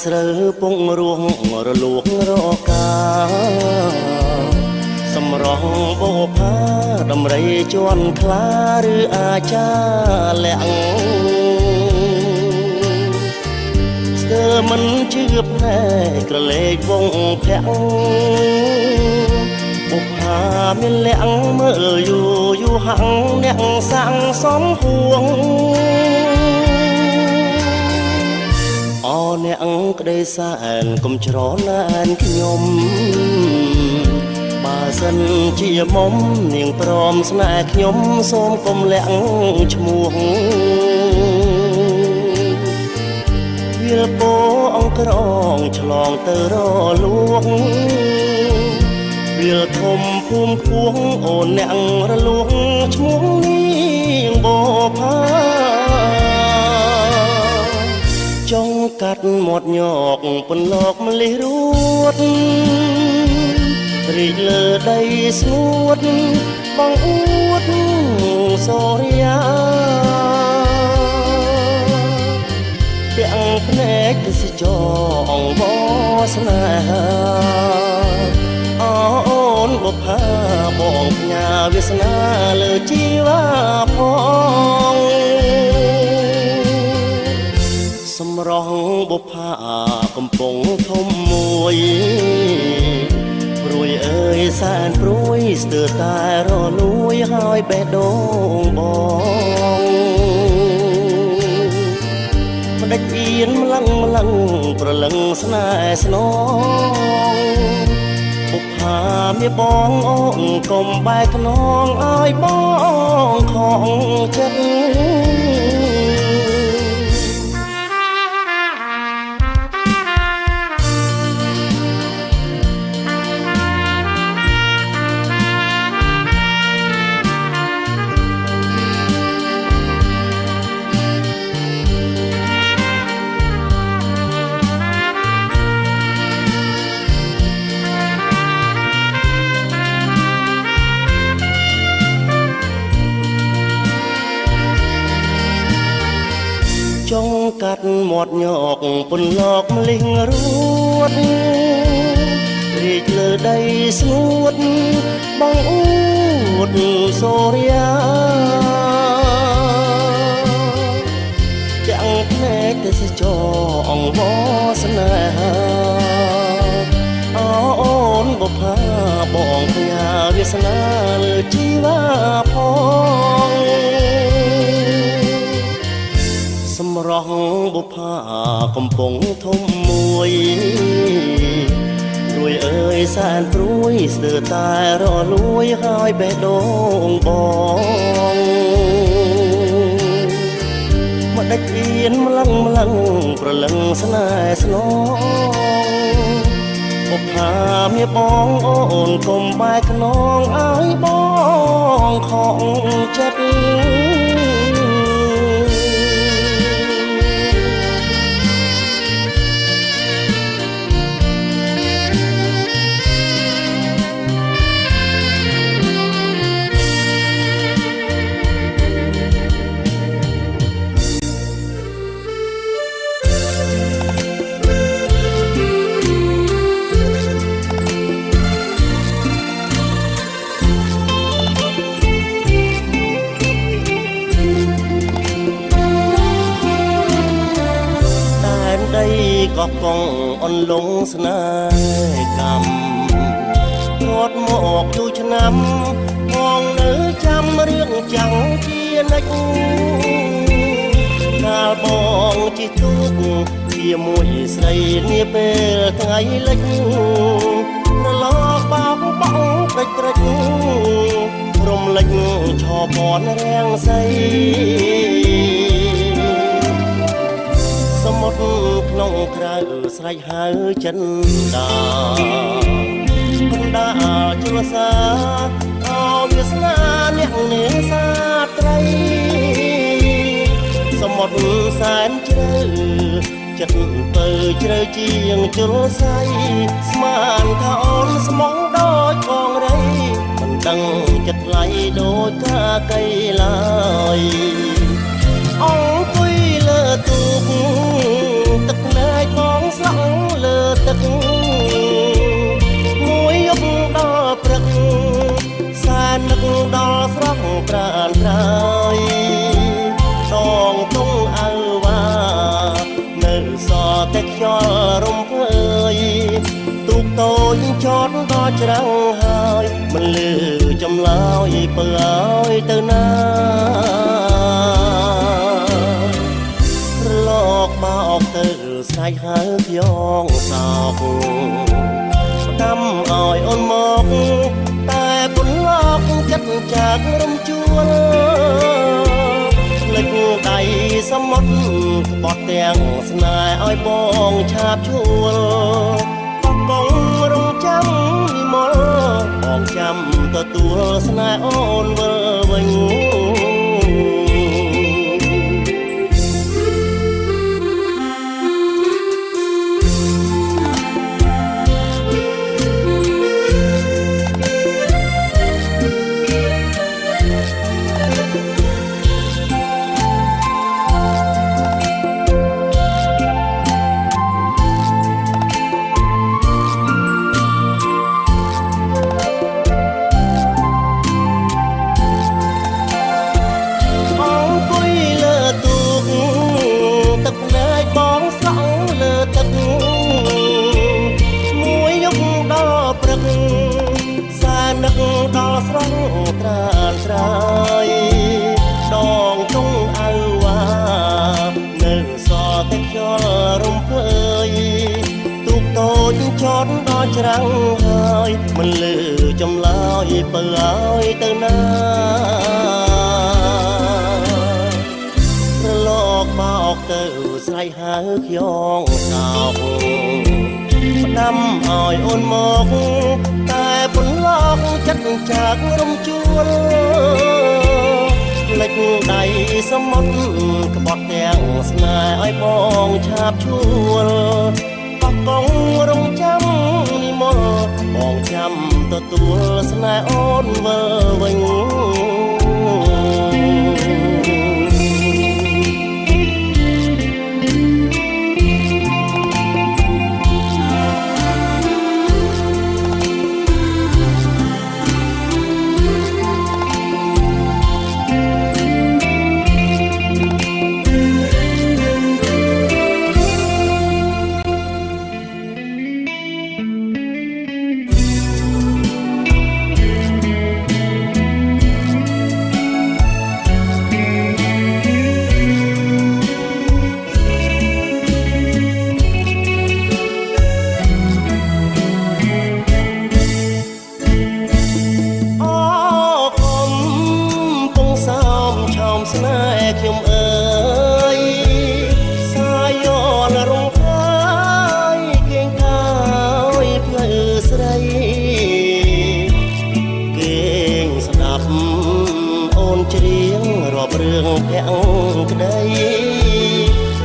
ស្រូវពងរួងរលួងរកាសម្រងបោផាដំរីជន់ខ្លាឬអាចាលាក់ស្ទើរមិនជឿភ្នែកក្រឡេកវងភាក់បុប្ផាមានលាក់មើលយូហាំងអ្នកសាំងសំហួងអអ្នកក្តីសែនកុំច្រណែនខ្ញុំបើសិនជាមុំនាងព្រមស្នេហ៍ខ្ញុំសូមកុំលាក់ឈ្មោះវាពោអង្គក្រងឆ្លងទៅរលួងវាធំភូមិខ្ពស់អូនអ្នករលួងឈ្មោះនាងបផាចង់កាត់មាត់ញកពន្លកម្លេះរួតរីកលើដីស្ងួតបងអួតសូរិយាទាំងភ្នែកទេសចរអង្វរស្នេហាអូនបុប្ផាបងផ្ញើវាសនាលើជីវ៉ាផងសម្រស់បុប្ផាកំពុងធំមួយព្រួយអើយសែនព្រួយស្ទើរតែរលួយហើយបេះដូងបងមិនដេចអៀនម្លឹងប្រលឹងស្នេហ៍ស្នងបុប្ផាមានបងអូនកុំបែកខ្នងឲ្យបងខំចិត្តចង់កាត់មាត់ញកពន្លកម្លេះរួតរីកលើដីស្ងួតបងអួតសូរិយាទាំងភ្នែកទេសចរអង្វរស្នេហាអូនបុប្ផាបងផ្ញើវាសនាលើជីវ៉ាផងសម្រស់បុប្ផាកំពុងធំមួយរួយអើយសែនព្រួយស្ទើរតែរលួយហើយបេះដូងបងមកដេចអៀនម្លឹងប្រលឹងស្នេហ៍ស្នងបុប្ផាមានបងអូនកុំបែកខ្នងឲ្យបងខំចិត្តកោះកងអនលងស្នេហ៍កម្មរត់មកយូរឆ្នាំបងនៅចាំរឿងចាំងជានិច្ចកាលបងជិះទូកជាមួយស្រីនាពេលថ្ងៃលិចរលកបោកបង់ព្រិចរំលេចឆោបនរាំងសីសមុទ្រក្នុងក្រៅស្រែកហៅចិនដាបណ្ដាជលសាអោវាសនាអ្នកនេសាត្រីសមុទ្រសែនជ្រៅចិត្តទៅជ្រៅជាងជលស័យស្មានថាអូនស្មងដូចបងរៃមិនដឹងចិត្តថ្លៃដូចកាកៃឡើយអង្គុយលើទូកទឹកភ្នែកបង ស្រង់លើទឹកមួយយប់ដល់ព្រឹកសែននឹកដល់ស្រស់ប្រានត្រើយដងទុងអើវ៉ានៅសល់តែខ្យល់រំភើយទូកតូចចតដល់ច្រាំងហើយមិនលឺចម្លើយពើអើយទៅណារលកបោកទៅស្រែកហៅខ្យងសោកផ្ដាំឲ្យអូនមកតែពុនឡកចិត្តចាករំជួលភ្លេចដៃសមុទ្របត់ទាំងស្នេហ៍ឲ្យបងឆាបឈួលកងរងចាំនិមលបងចាំទទួលស្នេហ៍អូនវិលវិញដល់ស្រស់ត្រានត្រើយដងទុងអើវ៉ានៅសល់តែខ្យល់រំភើយទូកតូចចតដល់ច្រាំងហើយមិនលឺចម្លើយពើអើយទៅណារលកបោកទៅស្រែកហៅខ្យងសោកផ្ដាំឲ្យអូនមកតែពុនឡកចិត្តចាករំជួលភ្លេចដៃសមុទ្រក្បត់ទាំងស្នេហ៍ឲ្យបងឆាបឈួលកងរងចាំនិមលបងចាំទទួលស្នេហ៍អូនវិលវិញស្នេហ៍ខ្ញុំអើយសាយនរងផាយគេងកាយផ្លូវស្រីគេងស្ដាប់អូនច្រៀងរាប់រឿងភ័ក្រក្តី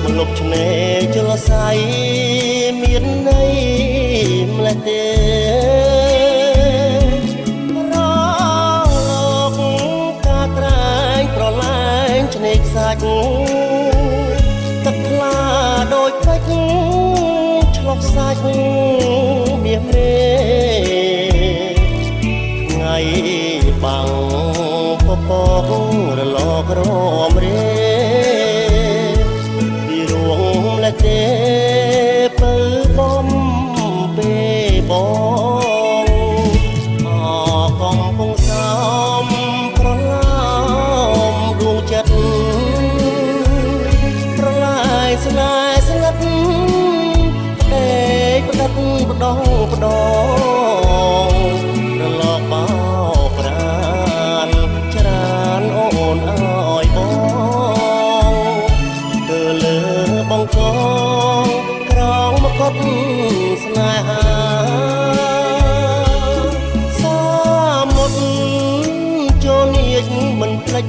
មកលុបឆ្នេរជលស័យមានន័យម្លេះទេសាច់ទឹកថ្លាដូចពេជ្រឆ្លុះសាច់មាសមេថ្ងៃបាំងពពករលករមរេពីរួងម្លេះទេពើបំពេបងអកំពុងសំប្រឡាមដួងចិត្តស្នេហ៍ស្ងាត់ផ្ដេកផ្ដិតផ្ដងផ្ដងរលកបោកប្រានច្រានអូនអើយបងទៅលើបងកងក្រងមកុដស្នេហាសាមុតចូលនៀចមិនភ្លេច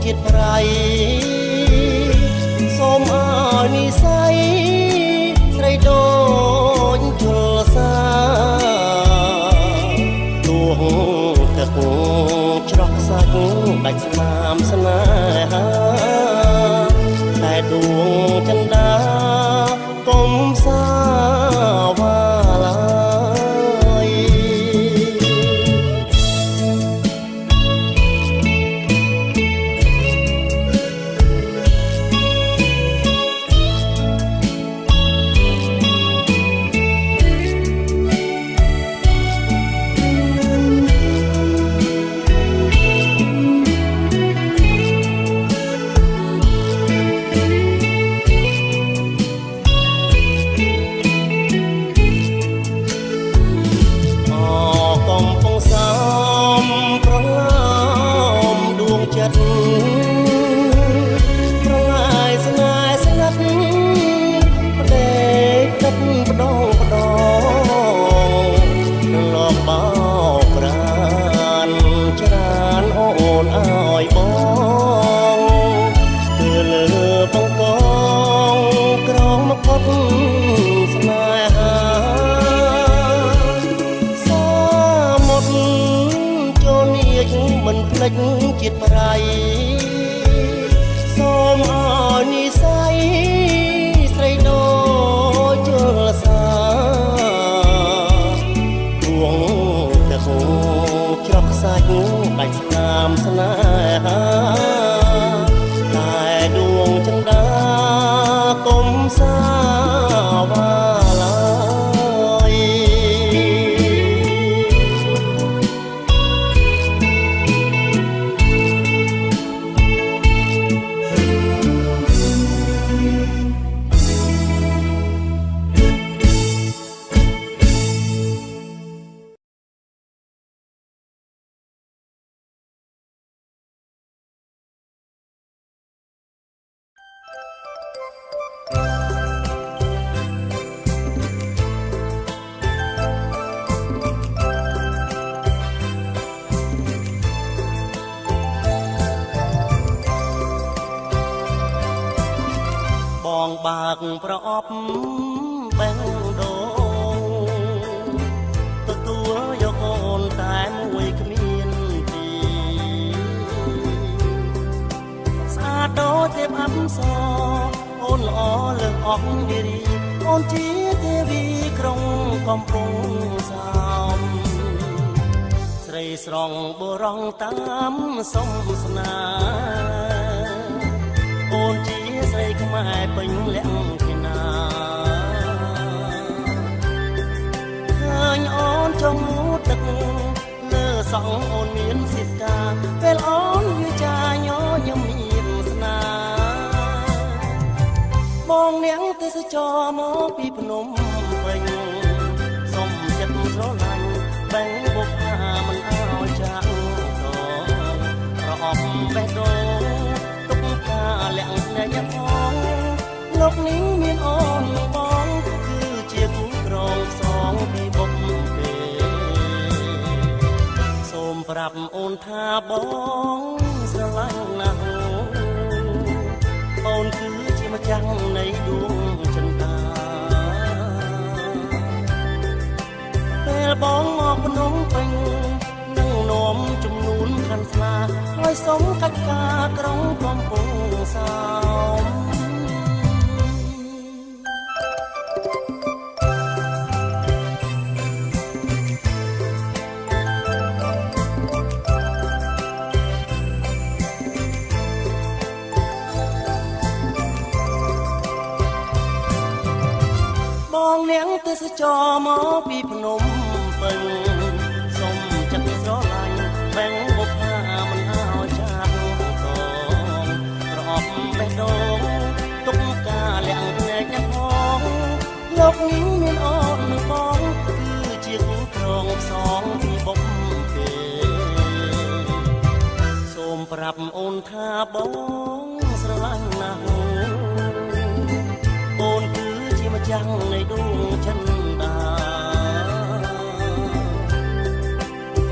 ជាតិប្រៃសូមឲ្យនិស័យស្រីដូចជលសាទួងទឹកច្រោះសាច់ដាច់ស្នាមស្នេហាតែដួងចន្ទាកុំសា ចិត្តប្រឡាយស្នេហ៍ស្ងាត់ផ្ដេកទឹកម្ដងម្ដងលំបោកប្រានច្រើនអូនអើយបងគឺលើបង្កងក្រងមកផុតស្នេហាសាមុតចូលនាចមិនភ្លេចជាតិប្រៃសូមអើយនិស័យស្រីដូចជលសាដួងតែគូច្រកខ្សាច់ដាច់ស្នាមស្នេហាតែដួងចន្ទាកុំសាវាឡើយបងបាក់ប្រអប់បេះដូងទទួលយកអូនតែមួយគ្មានទីស្អាតដូចទេពអប្សរអូនល្អលើសអស់នារីអូនជាទេវីក្រុងកំពង់សោមស្រីស្រងបុរងតាមសំស្នាអូនជាស្រីខ្មែរពេញលក្ខណៈឃើញអូនចង់ទឹកលើសងអូនមានសិទ្ធិពេលអូនវាចាញញឹមមានស្នាបងនាងទេសចរមកពីភ្នំពេញសុំចិត្តស្រឡាញ់បែងបុកថាមិនអោយចាក់តប្រអប់បេះដូងទុកការលាក់ស្នេហ៍ផងលោកនេះមានអូនបងគឺជាគូក្រងសងពីបុកទេសូមប្រាប់អូនថាបងស្រឡាញ់ណាស់អូនគឺជាម្ចាស់នៃដួងចន្ទាពេលបងមកភ្នំពេញនឹងនាំចំនួនខាន់ស្លាហើយសុំកិច្ចការក្រុងកំពង់សោមបងនាងទេសចរមកពីភ្នំពេញសុំចិត្តស្រឡាញ់បែងបុកថាមិនអោយចាក់កងប្រអប់បេះដូងទុកការលាក់ភ្នែកផងលោកនេះមានអូនបងគឺជាគូក្រងផ្សងពីបុកទេសូមប្រាប់អូនថាបងស្រឡាញ់ណាស់អូនគឺជាម្ចាស់នៃដួងចន្ទា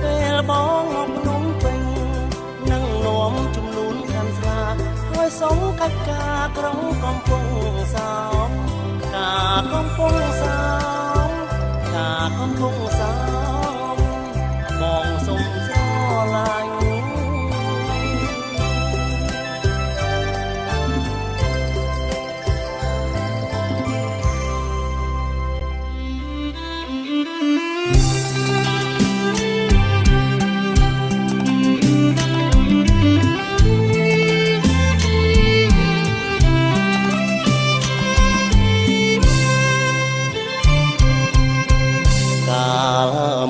ពេលបងមកភ្នំពេញនឹងនាំចំនួនខាន់ស្លាហើយសុំកិច្ចការក្រុងកំពង់សោមការកំពង់សោមការកំពង់សោមបងសុំស្រឡាញ់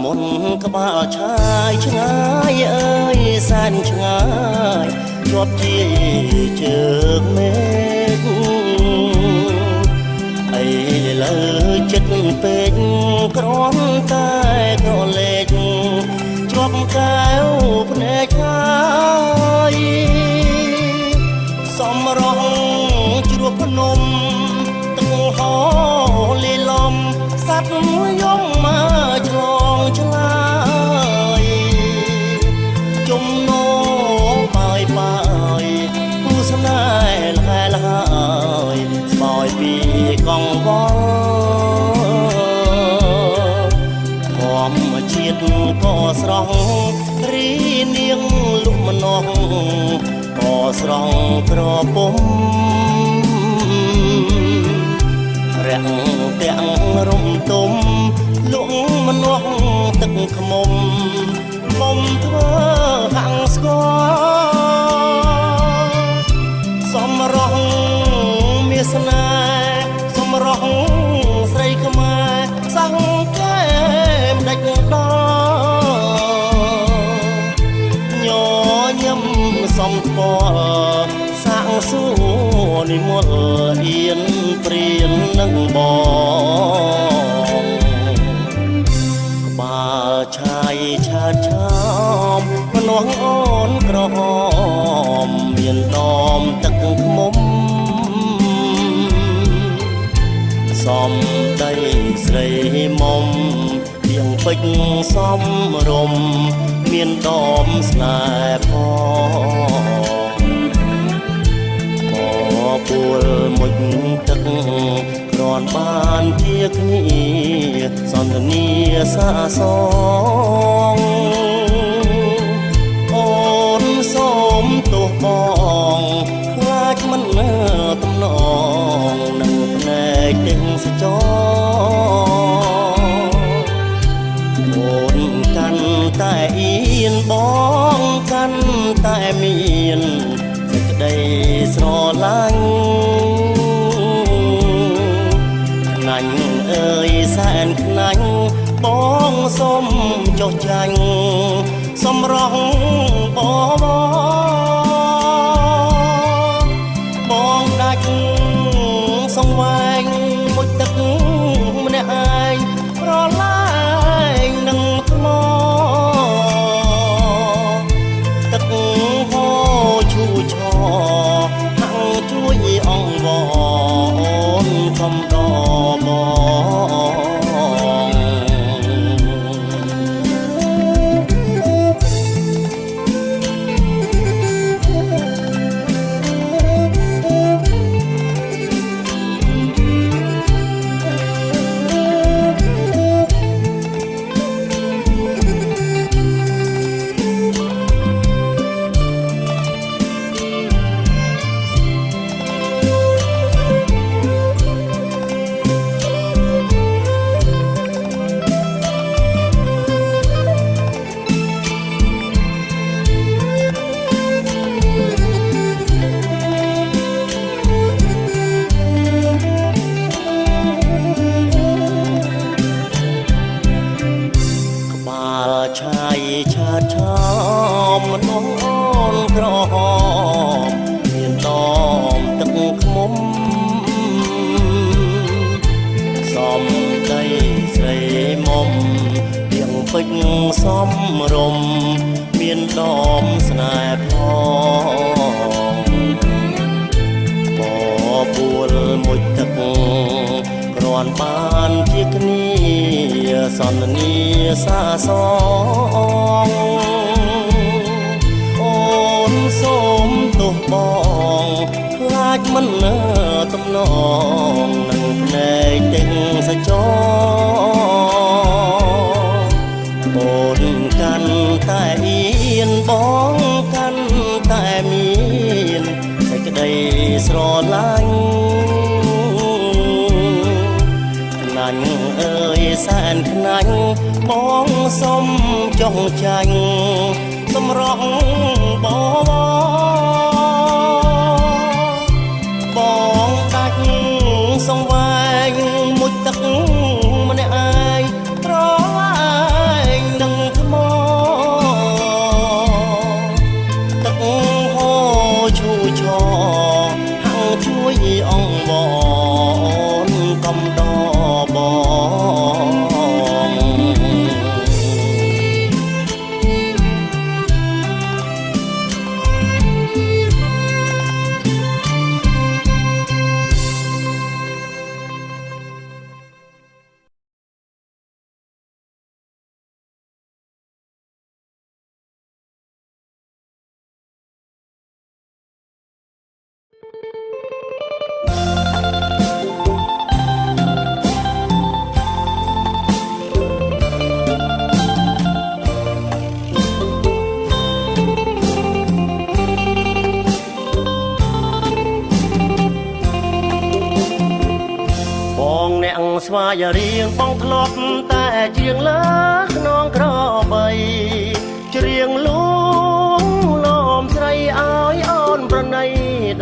មុនក្បាលឆាយឆ្ងាយអើយសែនឆ្ងាយជាប់ជាជើងមេឃអីលើចិត្តពេកគ្រាន់តែក្រលេកជាប់កែវភ្នែកហើយ ត់យំមកឆ្លងឆ្លើយជំនោបាយបាយគូស្នេហ៍លហែលហើយស្បយពីកង្វល់ធម្មជាតិក៏ស្រស់រីនាងលុម្នាស់ក៏ស្រស់ក្រពុំរាំងទាំងរំទុំលក់ម្នាស់ទឹកខ្មុំមុំធ្វើហាំងស្គាល់សំរងមាសនាសំរងស្រីខ្មែរសង្កែមដាច់ដល់ញញឹមសំស្គាល់សាំងសួរនិមលអៀនព្រៀននឹងបងក្បាលឆាយឆើតឆោមម្នាស់អូនក្រហមមានដមទឹកខ្មុំសំដីស្រីមុំទៀងពេជ្រសំរុំមានដមស្នេហ៍ផងពួលមុជទឹកគ្រាន់បានជាគ្នាសន្ទនាសាសងអូនសូមទោសបងខ្លាចមិនតំណងនឹងភ្នែកទាំងសចអូនកាន់តែអៀនបងកាន់តែមានសេចក្តីស្រឡាញ់ខ្នាញ់អើយសែនខ្នាញ់បងសូមចុះចាញ់សម្រស់បងដាច់សង្វែងមុជទឹកម្នាក់ឯងប្រឡាយនឹងថ្មទឹកហូរឈូឆហាំងជួយអង្វរខំដបងឆាយឆើតឆោមម្នាស់អូនក្រហមមានដមទឹកខ្មុំសំដីស្រីមុំទៀងពេជ្រសំរុំមានដមស្នេហ៍ផងបពួលមុជទឹកគ្រាន់បានជាគ្នាសន្ទនាសាសងអូនសូមទោសបងខ្លាចមិនតំណងនឹងភ្នែកទាំងសចអូនកាន់តែអៀនបងកាន់តែមានសេចក្តីស្រឡាញ់ខ្នាញ់អើយសែនខ្នាញ់បងសុំចង់ចាញ់សម្រស់បងដាច់សង្វែងមុជទឹកម្នាក់ឯងប្រឡាយនឹងថ្មទឹកហូរឈូឆហាំងជួយអង្វរកំដបង ស្វាយរៀងបងធ្លាប់តែជាងលើខ្នងក្របីច្រៀងលួងលំស្រីឲ្យអូនប្រណី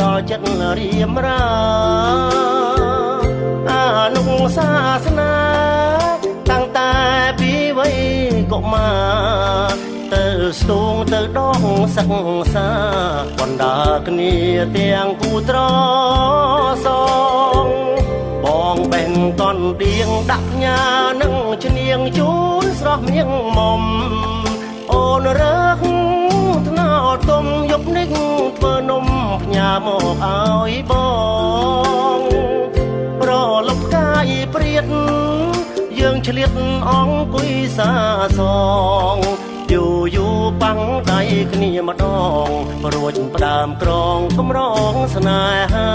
ដល់ចិត្តរៀមរាអានុសាសនាតាំងតែពីវ័យកុមារទៅស្ទូងទៅដងសិក្សាបណ្ដាគ្នាទាំងគូត្រសងបងបេះតនដៀងដាក់ផ្ញើនឹងឈ្នៀងជូនស្រស់មៀងមុំអូនរើកថ្នោតទុំយប់នេះធ្វើនំផ្ញើមកឲ្យបងប្រលប់កាយព្រាតយើងឆ្លៀតអង្គុយសាសងយូយូបាំងដៃគ្នាម្ដងរួចផ្ដើមក្រងកម្រងស្នេហា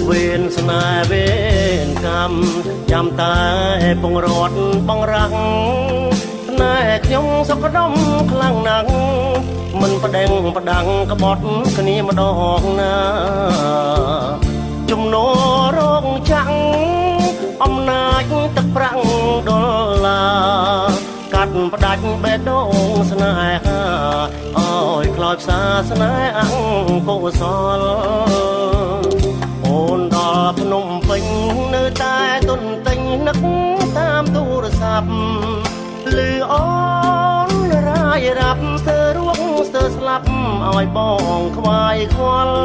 វេនស្នេហ៍វេនកម្មចាំតែពងរត់បងរាំងស្នេហ៍ខ្ញុំសុខដុមខ្លាំងណាស់មិនប្តេងផ្ដាំងក្បត់គ្នាម្ដងណាជំនោរងចាំងអំណាចទឹកប្រាំងដុល្លារកាត់ផ្ដាច់បេះដូងស្នេហាឲ្យខ្លោចផ្សាស្នេហ៍អង្គកុសលអូនដល់ភ្នំពេញនៅតែទុនទិញនឹកតាមទូរស័ព្ទលឺអូនរាយរាប់ស្ទើររួងស្ទើរស្លាប់ឲ្យបងខ្វាយខ្វល់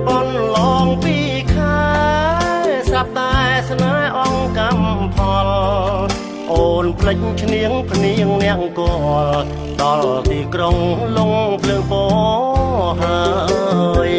បនឡងពីខែស្រាប់តែស្នេហ៍អង្គកម្មផលអូនភ្លេចឈ្នៀងភ្នៀងនាងកលដល់ទីក្រុងលងភ្លើងពោហើយ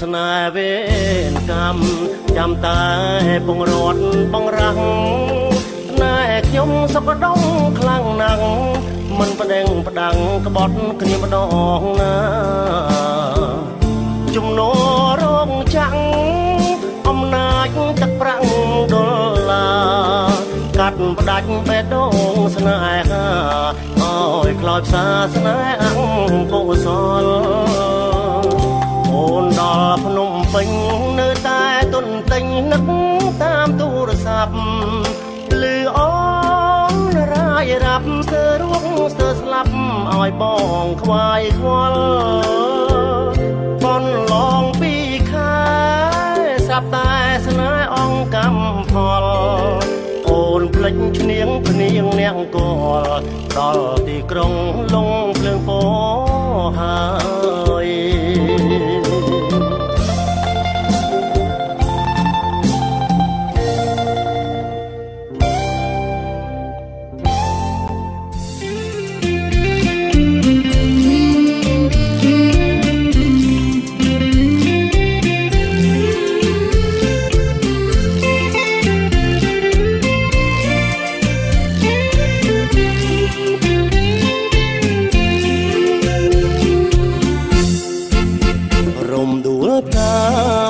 ស្នេហ៍វេនកម្មចាំតែពងរត់បងរាំងស្នេហ៍ខ្ញុំសុខដុមខ្លាំងណាស់មិនប្តេងផ្ដាំងក្បត់គ្នាម្ដងណាជំនោរងចាំងអំណាចទឹកប្រាំងដុល្លារកាត់ផ្ដាច់បេះដូងស្នេហាឲ្យខ្លោចផ្សាស្នេហ៍អង្គកុសលអូនដល់ភ្នំពេញនៅតែទុនទិញនឹកតាមទូរស័ព្ទលឺអូនរាយរាប់ស្ទើររួងស្ទើរស្លាប់ឲ្យបងខ្វាយខ្វល់បនឡងពីខែស្រាប់តែស្នេហ៍អង្គកម្មផលអូនភ្លេចឈ្នៀងភ្នៀងនាងកលដល់ទីក្រុងលងភ្លើងពោហើយ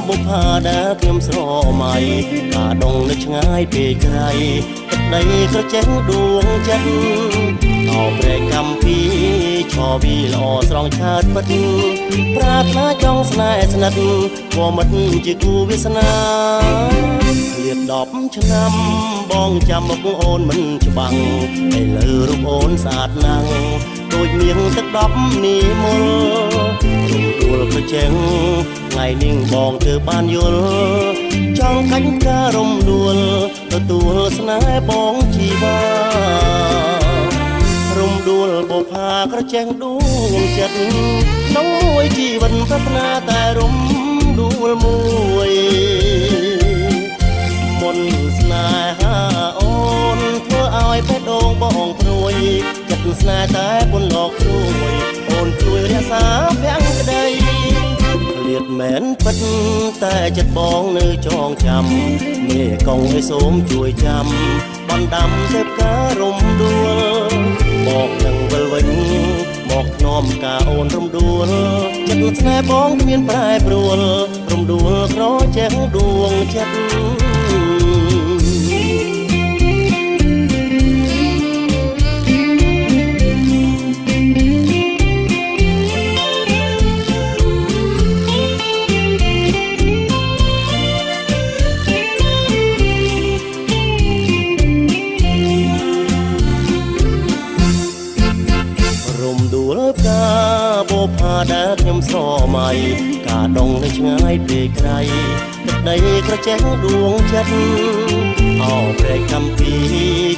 បុប្ផាដែលខ្ញុំស្រមៃកាដងនៅឆ្ងាយពេកក្រៃទឹកដីក៏ចេះដួងចិត្តអោប្រែកម្មពីឈរវីល្អស្រងឆើតពិតប្រាថ្នាចង់ស្នេហ៍ស្និទ្ធក៏មិនជាគូវាសនាលៀប10ឆ្នាំបងចាំមុខអូនមិនច្បាំងតែលើរូបអូនស្អាតណាស់ដូចមានទឹក10នីមលរំដួលប្រជែងថ្ងៃនេះបងទើបបានយល់ចង់កាច់ការរំដួលទទួលស្នេហ៍បងជីវារំដួលបុប្ផាក្រជែងដួងចិត្តក្នុងមួយជីវិតប្រាថ្នាតែរំដួលមួយមុនស្នេហាអូនធ្វើឲ្យបេះដូងបងព្រួយចិត្តស្នេហ៍តែបុនលោកព្រួយអូនជួយរក្សាភាំងក្តីឃ្លាត មែនពិតតែចិត្តបងនៅចងចាំមេកងឲ្យសូមជួយចាំបណ្ដាំទៅការរំដួលបងនឹងវិលវិញមកធ្នមការអូនរំដួលចិត្តស្នេហ៍បងគ្មានប្រែប្រួលរំដួលក្រចេះដួងចិត្តបបផាដែលខ្ញុំស្រមៃការដងនៅឆ្ងាយពេកក្រៃទឹកដីក្រចេះដួងចិត្តអោព្រែកកម្មពី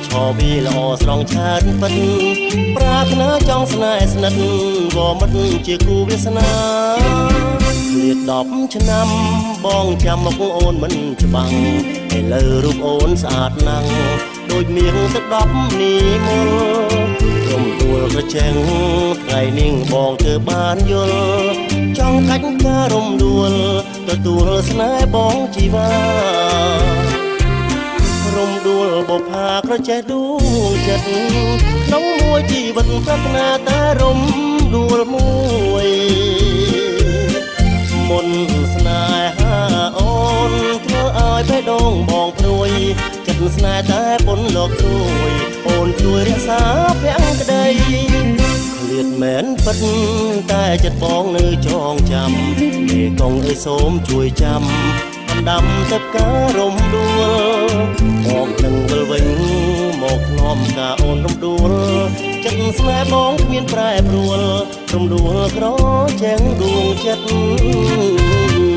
ឈរពីល្អស្រងឆានពិតប្រាថ្នាចង់ស្នេហ៍ស្និទ្ធវមិត្តជាគូវាសនាលៀត10ឆ្នាំបងចាំមកអូនមិនច្បាំងឥឡូវរូបអូនស្អាតណាស់ដូចមាសទឹក10នីមលរំដួលក្រចេះថ្ងៃនេះបងធ្វើបានយល់ចង់កាច់ការរំដួលទទួលស្នេហ៍បងជីវ៉ារំដួលបបផាក្រចេះដួងចិត្តក្នុងមួយជីវិតប្រាថ្នាតែរំដួលមួយមុនស្នេហាអូនធ្វើឲ្យបេះដូងបងព្រួយចិត្តស្នេហ៍តែប៉ុនលោកទួយអូនជួយរក្សាភក្តីឃ្លាតមែនពិតតែចិត្តបងនៅចងចាំមេកងឲ្យសូមជួយចាំបណ្ដាំទៅការរំដួលបងនឹងវិលវិញមកធ្នមការអូនរំដួលចិត្តស្នេហ៍បងគ្មានប្រែប្រួលរំដួលក្រចេះដួងចិត្ត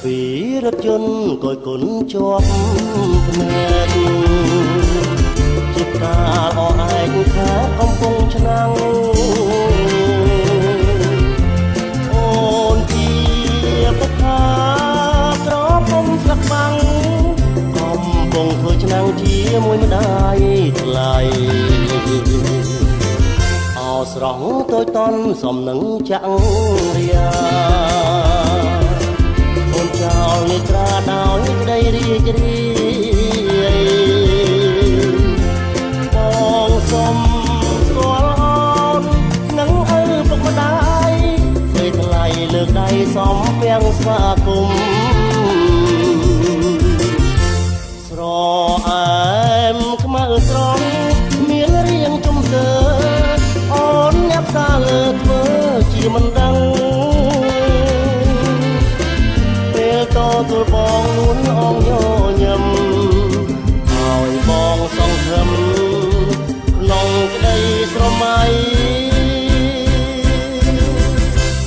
ពីរថយន្តកយគុណជាប់ភ្នែកជាកាលអឯកខាកំពុងឆ្នាំងអូនជាបខាក្រពុំស្លាក់បាំងកំពុងធ្វើឆ្នាំងជាមួយម្ដាយថ្លៃអោស្រស់តូចតន់សំនឹងចាក់រាចោលនេះត្រាដោយក្តីរីករាយបងសុំស្គាល់អូននឹងឪពុកម្ដាយស្រីថ្លៃលើកដៃសំពាំងស្វាគមន៍ស្រអែមខ្មៅស្រស់មានរៀងជំទើអូនអ្នកផ្សារលើធ្វើជាមិនដឹងទទួលបងនួនអងញញឹមឲ្យបងសង្ឃឹមក្នុងក្តីស្រមៃ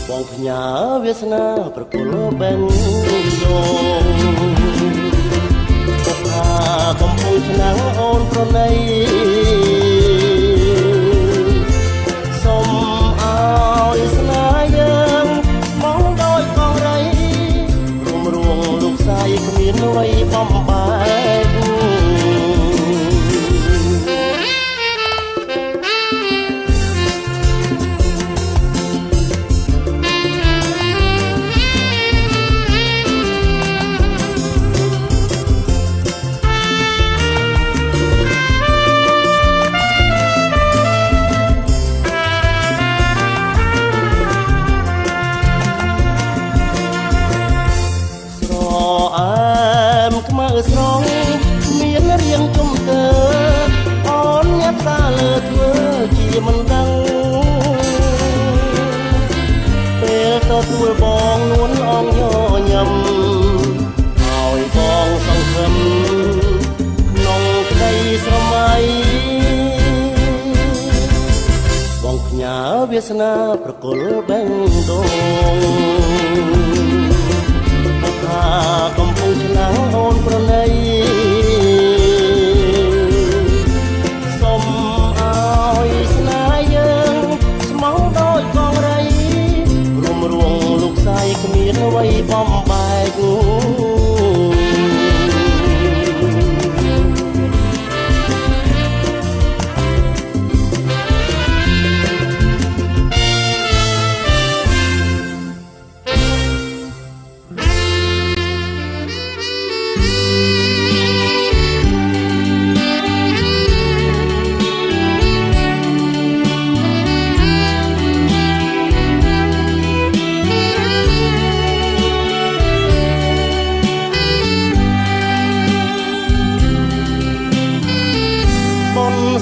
បងផ្ញើវាសនាប្រគល់បេងដូងពុកថាកំពុងឆ្នាំងអូនប្រណីសូមឲ្យស្នេហ៍យើងមកដោយកងរៃស្អីគ្មានអ្វីបំបែក វាសនាប្រគល់បេះដូងថាកំពុងឆ្នាំងអូនប្រណីសុំឲ្យស្នេហ៍យើងស្មោះដោយកងរៃរួមរួងលោកស្រីគ្មានអ្វីបំបែក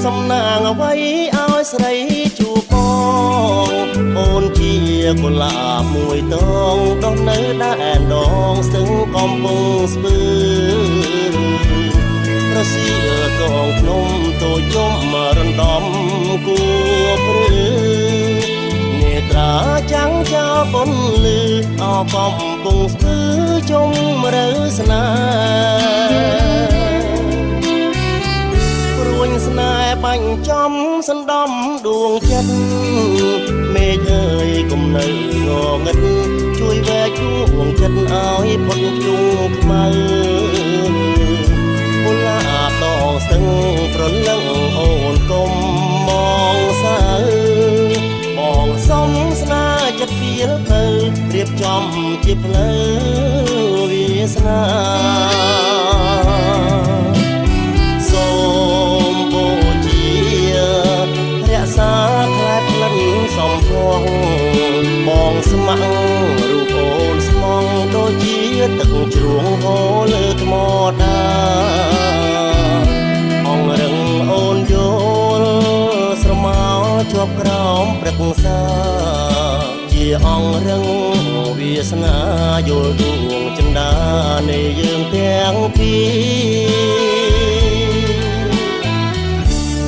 សំណាងអ្វីឲ្យស្រីជួបបងអូនជាកុលាបមួយតងដុះនៅដែនដងស្ទឹងកំពង់ស្ពឺរសៀលកងភ្នំតូចយំរំដំគួព្រឺនេត្រាចាំងចោលពន្លឺអកំពង់ស្ពឺជុំរើស្នេហ៍ស្នេហ៍បាញ់ចំសណ្ដំដួងចិត្តមេឃអើយគុំនៅងងឹតជួយវែកដួងចិត្តឲ្យផុតភ្យុងខ្មៅមុលាតងស្ទឹងប្រលឹងអូនកុំមងសៅបងសុំស្នេហ៍ចិត្តពីលទៅរៀបចំជាផ្លូវវាសនាសំភងបងស្ម័គ្ររូបអូនស្មងដូចជាទឹកជ្រោងហូរលើថ្មដាអងរឹងអូនយល់ស្រមោជាប់ក្រោមព្រឹក្សាជាអងរឹងវាសនាយល់ដួងចិន្តានៃយើងទាំងពីរ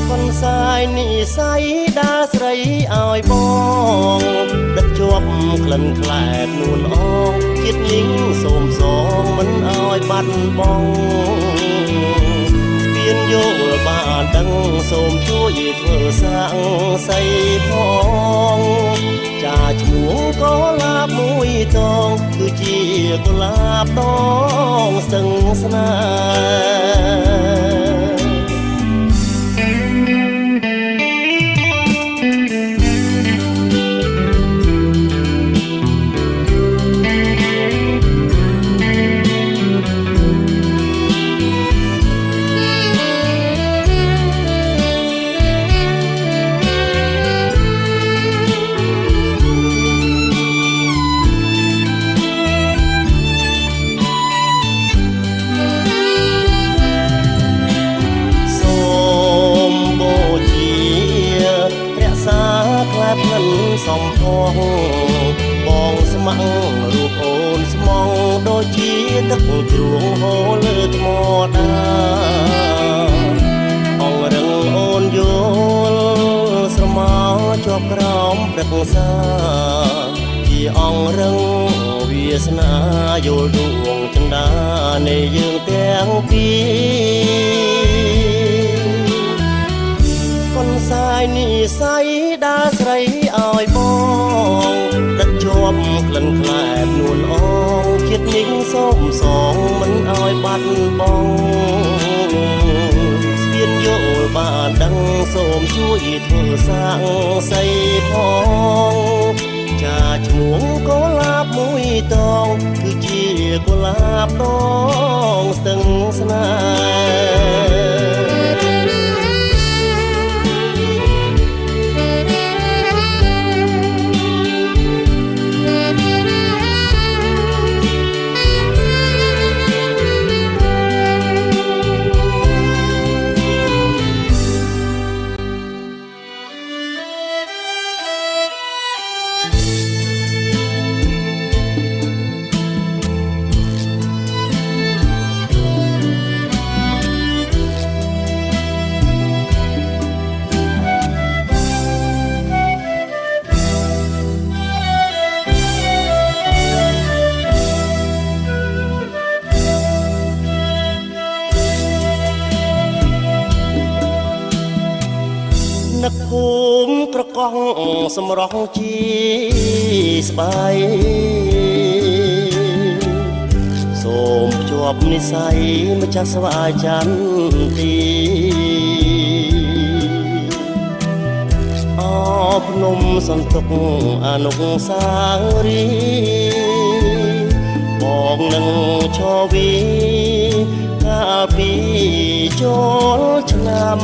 បន្សាយនិស័យដាស្រីឲ្យបងដឹកជាប់ក្លិនខ្លែបនួនអងជាតិញីងសូមសងមិនឲ្យបាត់បង់ស្ពានយល់បានដឹងសូមជួយធ្វើសាំងស័យផងចាឈ្មោះក៏ឡាបមួយតងគឺជាកុលាបតងស្ទឹងស្នេហ៍សំភងបងស្ម័គ្ររូបអូនស្មងដូចជាទឹកជ្រោងហូរលើថ្មដាអងរឹងអូនយល់ស្រមោជាប់ក្រោមព្រឹក្សាជាអងរឹងវាសនាយល់ដួងចិន្តានៃយើងទាំងពីរបន្សាយនិស័យដាស្រីឲ្យបងដឹកជាប់ក្លិនខ្លែបនួនអងជាតិញីងសូមសងមិនឲ្យបាត់បង់ស្ពានយល់បានដឹងសូមជួយធ្វើសាំងស័យផងចាឈ្មោះកុលាបមួយតងគឺជាកុលាបតងស្ទឹងស្នេហ៍ នឹកភូមិក្រកោះសម្រស់ជាស្បែកសូមភ្ជាប់និស័យម្ចាស់ស្វាយចន្ទីអភ្នំសន្ទុកអនុសាវរីយ៍បងនឹងឈរវីកាលពីចូលឆ្នាំ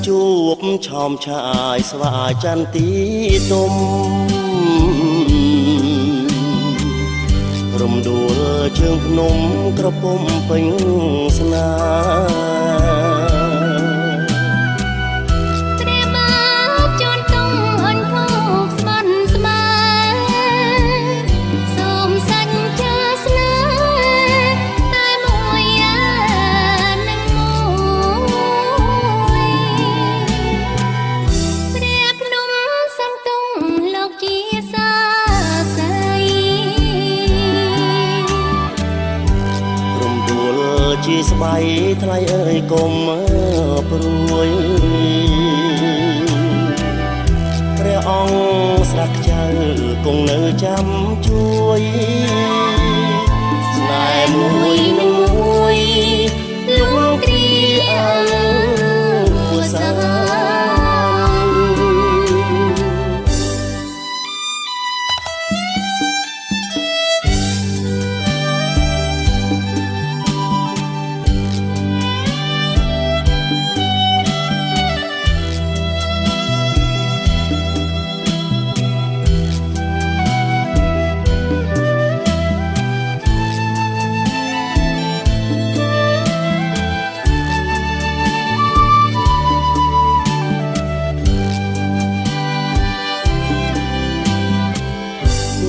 ជួបឆោមឆាយស្វាយចន្ទីទុំរំដួលជើងភ្នំក្រពុំពេញស្នាជាស្បៃថ្លៃអើយកុំព្រួយព្រះអង្គស្រាក់ខ្ចៅគង់នៅចាំជួយស្នេហ៍មួយនឹងមួយលំគ្រីអើសា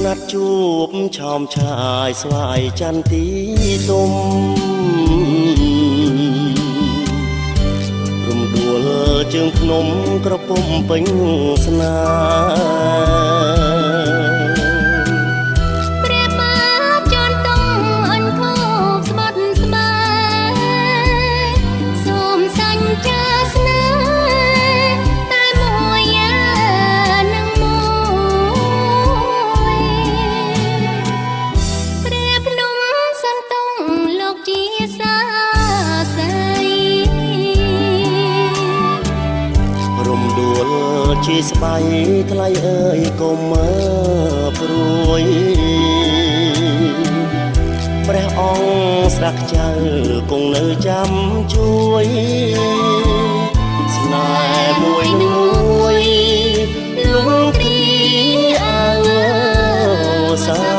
ណាត់ជួបឆោមឆាយស្វាយចន្ទីទុំរំដួលជើងភ្នំក្រពុំពេញស្នាជាស្បៃថ្លៃអើយកុំព្រួយព្រះអង្គស្រាក់ខ្ចៅគង់នៅចាំជួយស្នេហ៍មួយនឹងមួយលំគ្រីអើសា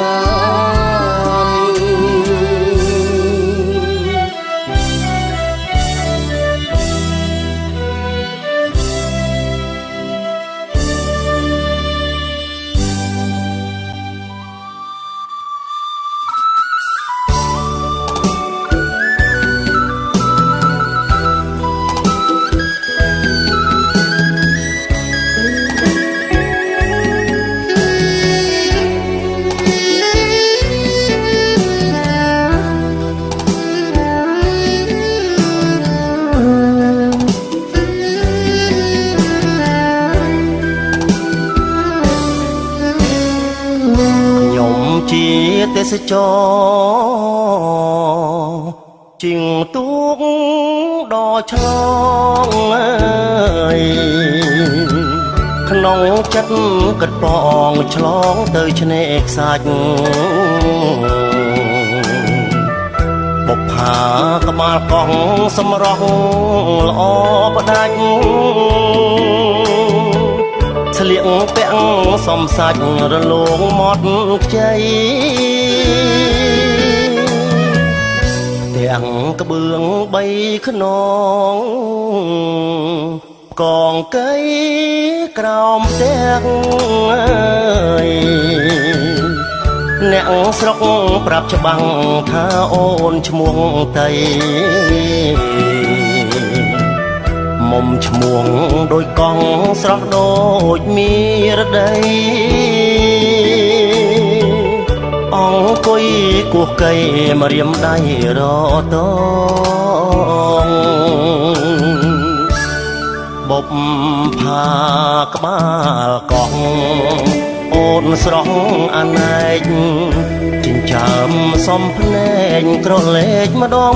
ជាទេសចរជាងទូកដ៏ឆ្លងក្នុងចិត្តគិតបងឆ្លងទៅឆ្នេរខ្សាច់បុកផាក្បាលកោះសម្រស់ល្អផ្ដាច់ស្លៀកពាក់សំសាច់រលោងមាត់ខ្ចីទ ទាំងក្បឿងបីខ្នងកងកៃក្រោមផ្ទះអ្នកស្រុកប្រាប់ច្បាំងថាអូនឈ្មោះតៃមុំឈ្មោះដូចកង់ស្រស់ដូចមានរដីអង្គុយគោះកៃមករៀមដៃរតងបុបផាក្បាលកង់អូនស្រស់អាណែកចិញ្ចើមសំភ្នែកក្រឡេកម្ដង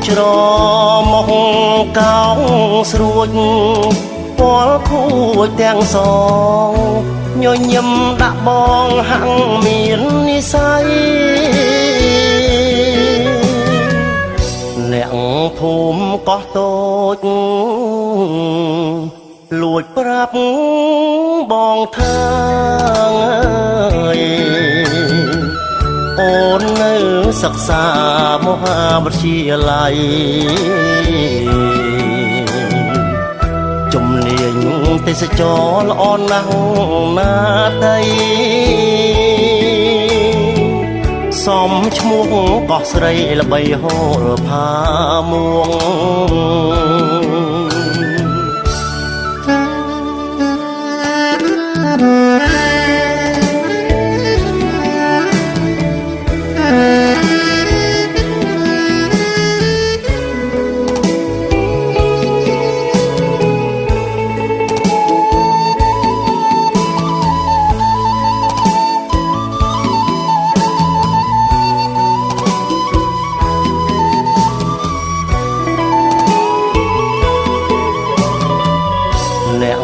ច្រមកកោងស្រួចពលខូចទាំងសងញញឹមដាក់បងហាំងមាននិស័យអ្នកភូមិកោះតូចលួចប្រាប់បងថាអូននៅសិក្សាមហាវិទ្យាល័យជំនាញទេសចរល្អណាស់ណាតីសំឈ្មោះកោះស្រីល្បីហូរផាមួ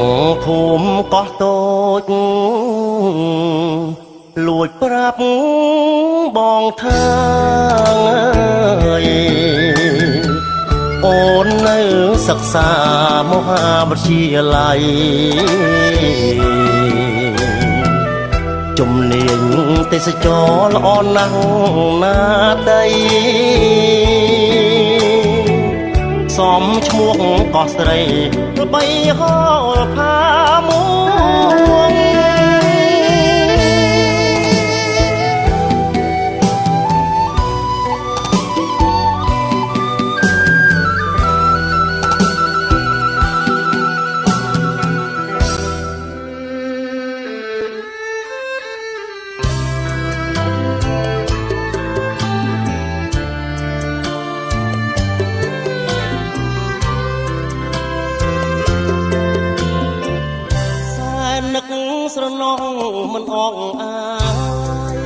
ងភូមិកោះតូចលួចប្រាប់បងថាអូននៅសិក្សាមហាវិទ្យាល័យជំនាញទេសចរល្អណាស់ណាតីសំឈ្មោះកោះស្រីល្បីហូរផាមួងស្រណងមិនអងអាយ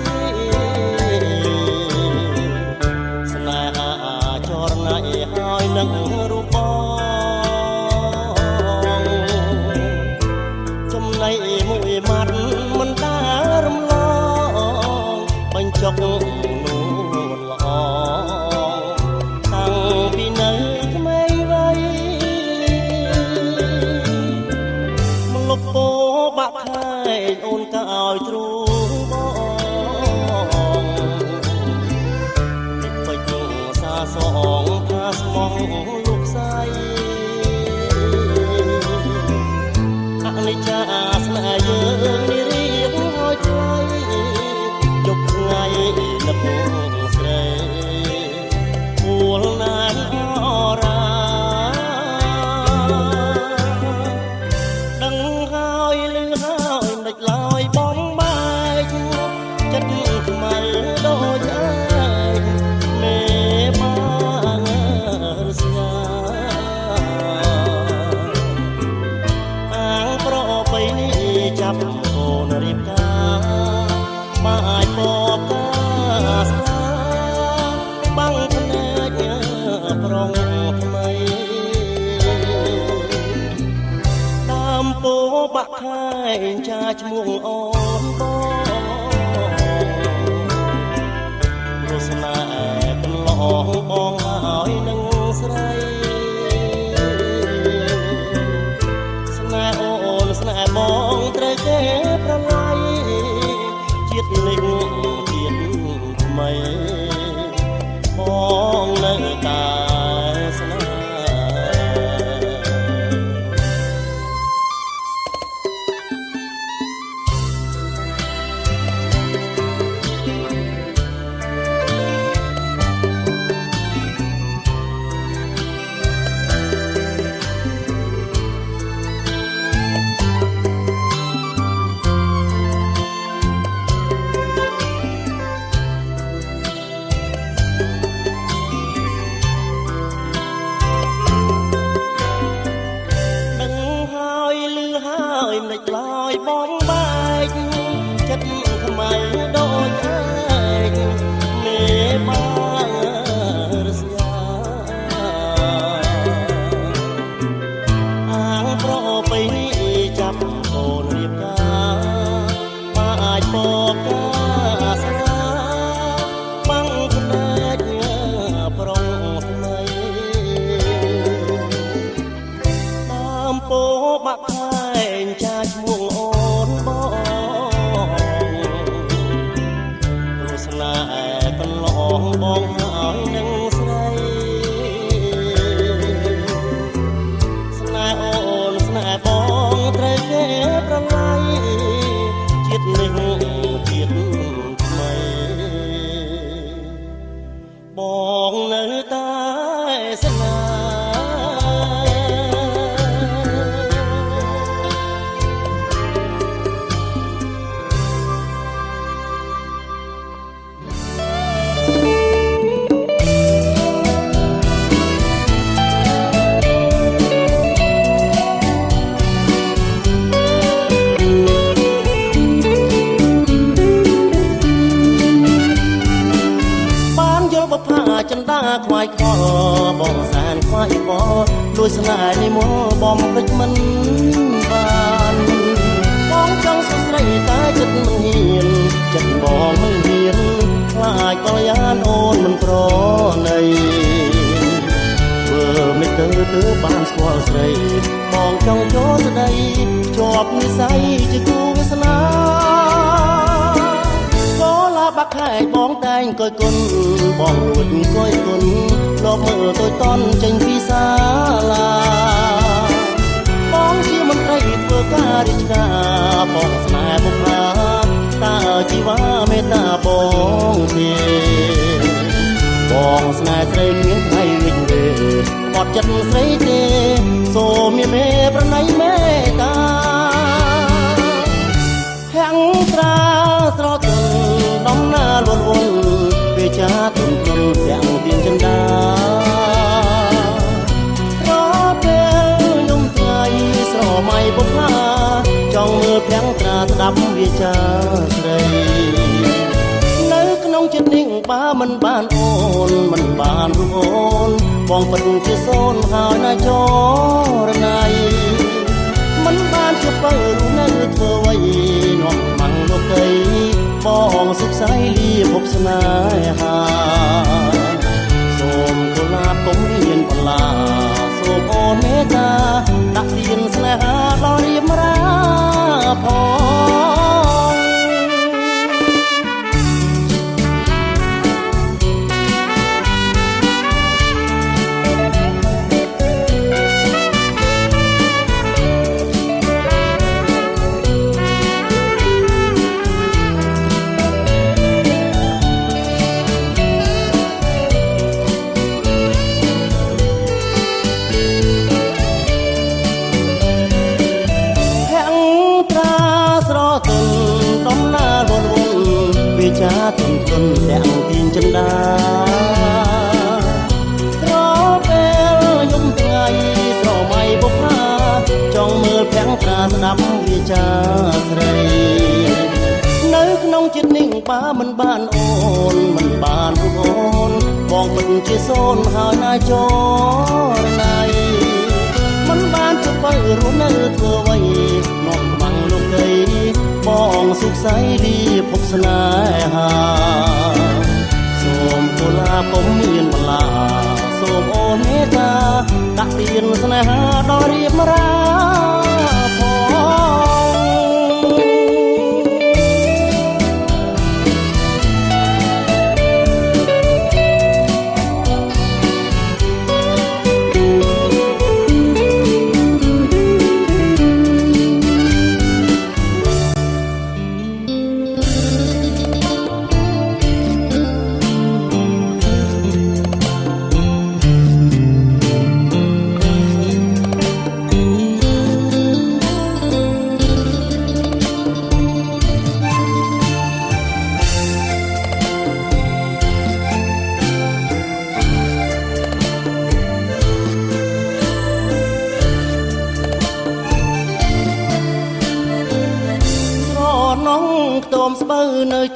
ស្នេហាចរណៃហើយនឹងរូបបងចំណៃមួយម៉ាត់មិនដារំលងបញ្ចុកនួនល្អតាំងពីនៅក្មេងវ័យមកលុបពោបាក់ខែអូនក៏ឲ្យទ្រូបងនេះពេញសាសងថាស្មោះលោកស្រីអនិច្ចាស្នេហ៍យើងនេះរៀងឲ្យថ្លៃជប់ថ្ងៃនឹកស្រីពួលណានអរាដឹងហើយលឺហើយមិនឡើយបងបែកចិត្តខ្មៅដូចឯងមេបានស្ងាអាងប្របីនេះចាប់កូនរៀបការបាយបបកាស្នាបាំងភ្នែកប្រុងថ្មីដើមពោបាក់ខែចាឈ្មោះអូនបងរសនាកន្លងបងហើយនឹងស្រីស្នេហ៍អូនស្នេហ៍បងត្រូវគេប្រឡាយជាតិនេះ ជាតិថ្មីបងនៅតែស្នេហ៍មិនខ្លោយបងបែកចិត្តខ្មៅដូចឯងមេបារស្យាអាងប្របីនេះចាប់កូនរៀបការអាចបកកាស្នាបាំងភ្នែកប្រុងថ្មីតាមពោបាក់ចាឈ្មោះអូនបងរសនាកន្លងបងហើយនឹងស្រីស្នេហ៍អូនស្នេហ៍បងត្រូវគេប្រឡាយជាតិនេះជាតិថ្មីបងនៅតែស្នេហ៍ចិន្តាខ្វាយខ្វល់បងសានខ្វាយខ្វល់លួចស្នេហ៍នេះមកបំភ្លេចមិនបានបងចង់សួស្ដីតែចិត្តមិនហ៊ានចិត្តបងមិនហ៊ានខ្លាចកល្យានអូនមិនប្រណីធ្វើមិនទៅបានស្គាល់ស្រីបងចង់ចូលស្ដីជាប់និស័យជាគូវាសនាបាក់ខែបងតែងកយគុណបងរួចកយគុណលោកមើលតូចតន់ចេញពីសាលាបងជាមន្ត្រីធ្វើការរាជការបងស្នេហ៍បុព្វាតើជីវ៉ាមេត្តាបងទេបងស្នេហ៍ស្រីមានថ្ងៃវិជ្ជាបត់ចិត្តស្រីទេសូមមានមេប្រណីមេត្តាហាំងត្រាស្រទន់ដំណើរលួនវាចាទុនទុនទាំងទៀនចិន្តារពេលខ្ញុំថ្ងៃស្រមៃបុព្វាចង់មើលភាំងត្រាស្ដាប់វាចាស្រីនៅក្នុងចិត្តនេះបើមិនបានអូនមិនបានរូបអូនបងពិតជាសូនហើយណាចរណៃមិនបានជួបបើរូបនៅធ្វើអ្វីនាំម៉ាំងលោកីបងសុខសាយលាភពស្នេហាសូមកុលាបកុំរៀនបន្លាសូមអូនមេត្តាដាក់ទានស្នេហាដល់រៀបរាផងចាទុនទុនទាំងទៀនចិន្តាក្រពេលខ្ញុំថ្ងៃស្រមៃបុព្វាចង់មើលភាំងត្រាស្ដាប់វាចាស្រីនៅក្នុងចិត្តនេះបើមិនបានអូនមិនបានរូបអូនបងពិតជាសូនហើយណាចរណៃមិនបានជួបបើរួមនៅធ្វើអ្វីនាំខ្មាំងលោកីបងសុខសាយលាភពស្នេហាសូមកុលាបកុំមានបន្លាសូមអូនមេត្តាដាក់ទានស្នេហាដល់រៀបរាផង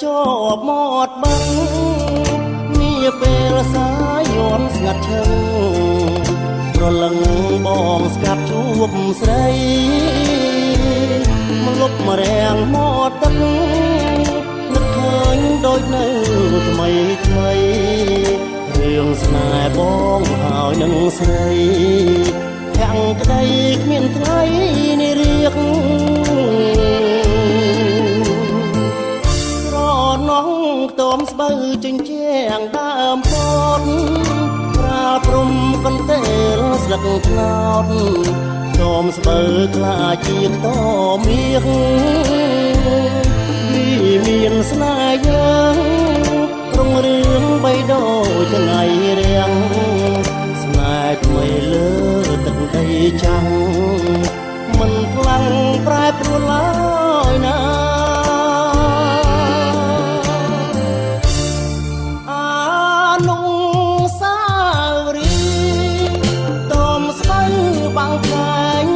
ជាប់មាត់បឹងនាពេលសាយយន់ស្ងាត់ឈឹងប្រលឹងបងស្កាត់ជួបស្រីមកលុបមករាំងមាត់ទឹកនឹកឃើញដូចនៅថ្មីថ្មីរឿងស្នេហ៍បងហើយនឹងស្រីខាំងក្តីគ្មានថ្ងៃនេះរៀកស្រណោះខ្ទមស្បូវចិញ្ចាំងដើមផតប្រាព្រំកន្ទេលស្លឹកត្នោតខ្ទមស្បូវខ្លាជាខ្ទមមាសវាមានស្នេហ៍យើងរុងរឿងបីដូចថ្ងៃរាំងស្នេហ៍ថ្មីលើទឹកដីចាំងមិនខ្លាំងប្រែប្រួលឡើយណាអានុសាវរីយ៍តមស្បូវបាំងខ្លាញ់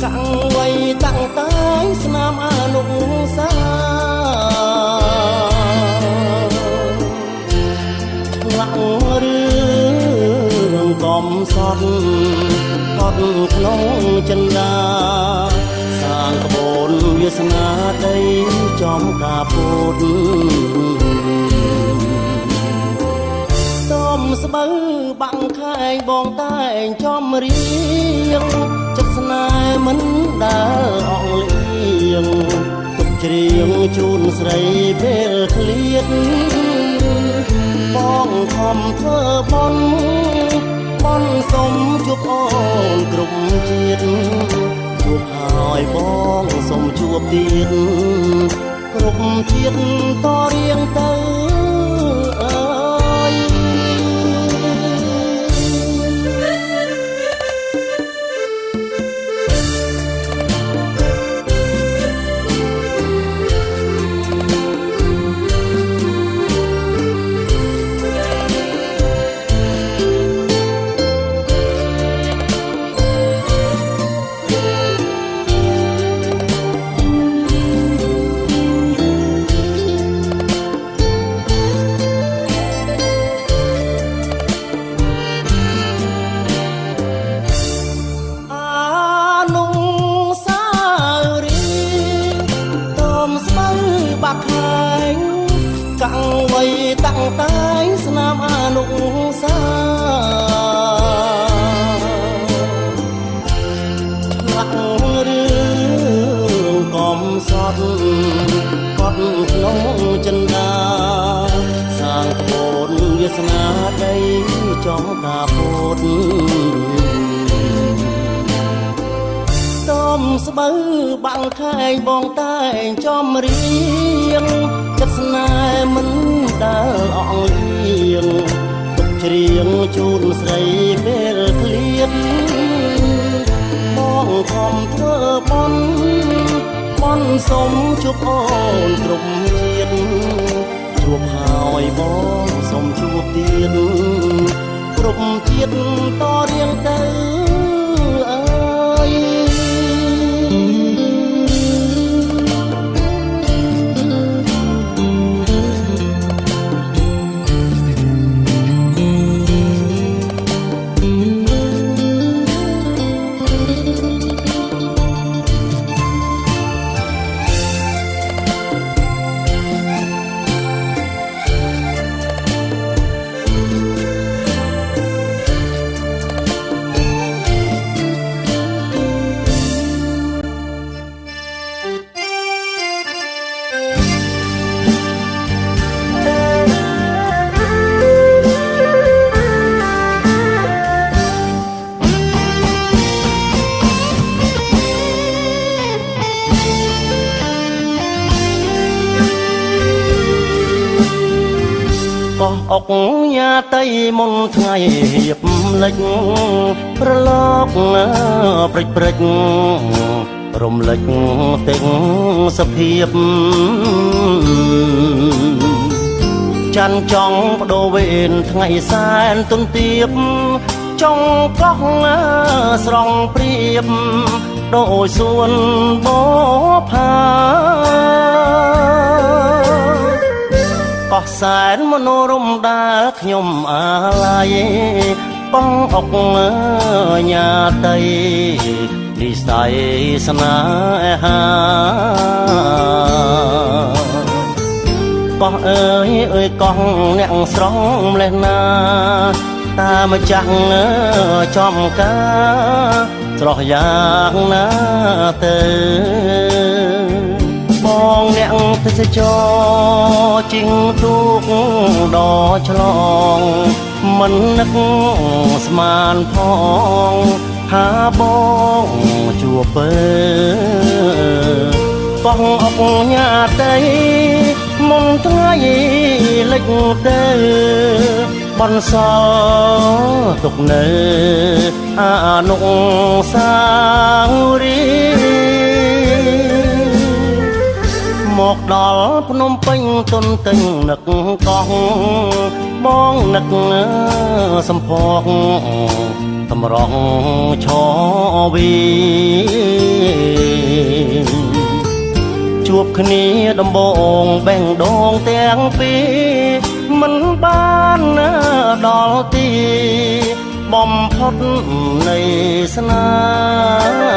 កាំងໄວតាំងតែងស្នាមអនុសាកំសត់កត់ក្នុងចិន្តាសាងក្បូនវាសនាដីចំការពុតតំស្បូវបាំងខែងបងតែងចំរៀងចិត្តស្នេហ៍មិនដើរអងលៀងទុកច្រៀងជូនស្រីពេលឃ្លៀតបងខំធ្វើបន់សុំជួបអូនគ្រប់ជាតិជួបហើយបងសុំជួបទៀតគ្រប់ជាតិតរៀងទៅអើយកាំងໄວតាំងតែងស្នាមអនុសាឆ្លាក់រឿងកំសត់កត់ក្នុងចិន្តាសាងក្បូនវាសនាដីចំការពុតតំស្បូវបាំងខែងបងតែងចំរៀងចិត្តស្នេហ៍មិនដើរអងលៀងទុកច្រៀងជូនស្រីពេលឃ្លៀតបងខំធ្វើបន់សុំជួបអូនគ្រប់ជាតិជួបហើយបងសុំជួបទៀតគ្រប់ជាតិតរៀងទៅអើយអុកញ៉ាតីមុនថ្ងៃហៀបលិចប្រឡកព្រិចរំលេចទិញសភាពច័ន្ទចង់បដូរវេនថ្ងៃសែនទុនទៀបចង់កោះស្រង់ព្រៀបដោយសួនបផា បោះសែនមនោរម្យដែលខ្ញុំអាឡ័យបងអុកញ៉ាតីនិស័យស្នេហាបោះអើយកោះអ្នកស្រងម្លេះណាតាមចាស់ចំការស្រស់យ៉ាងណាទៅបងអ្នកទេសចរជីងទូកដល់ឆ្លងមិននឹកស្មានផងថាបងជួបពើបងអុកញ៉ាតីមុនថ្ងៃលិចទៅបន្សល់ទុកនៅអនុស្សាវរីយ៍មកដល់ភ្នំពេញទន្ទឹងនឹកកោះបងនឹកសំភកតម្រង់ឈវីជួបគ្នាដំបងបេះដូងទាំងពីរមិនបានដល់ទីបំផុតនៃស្នេ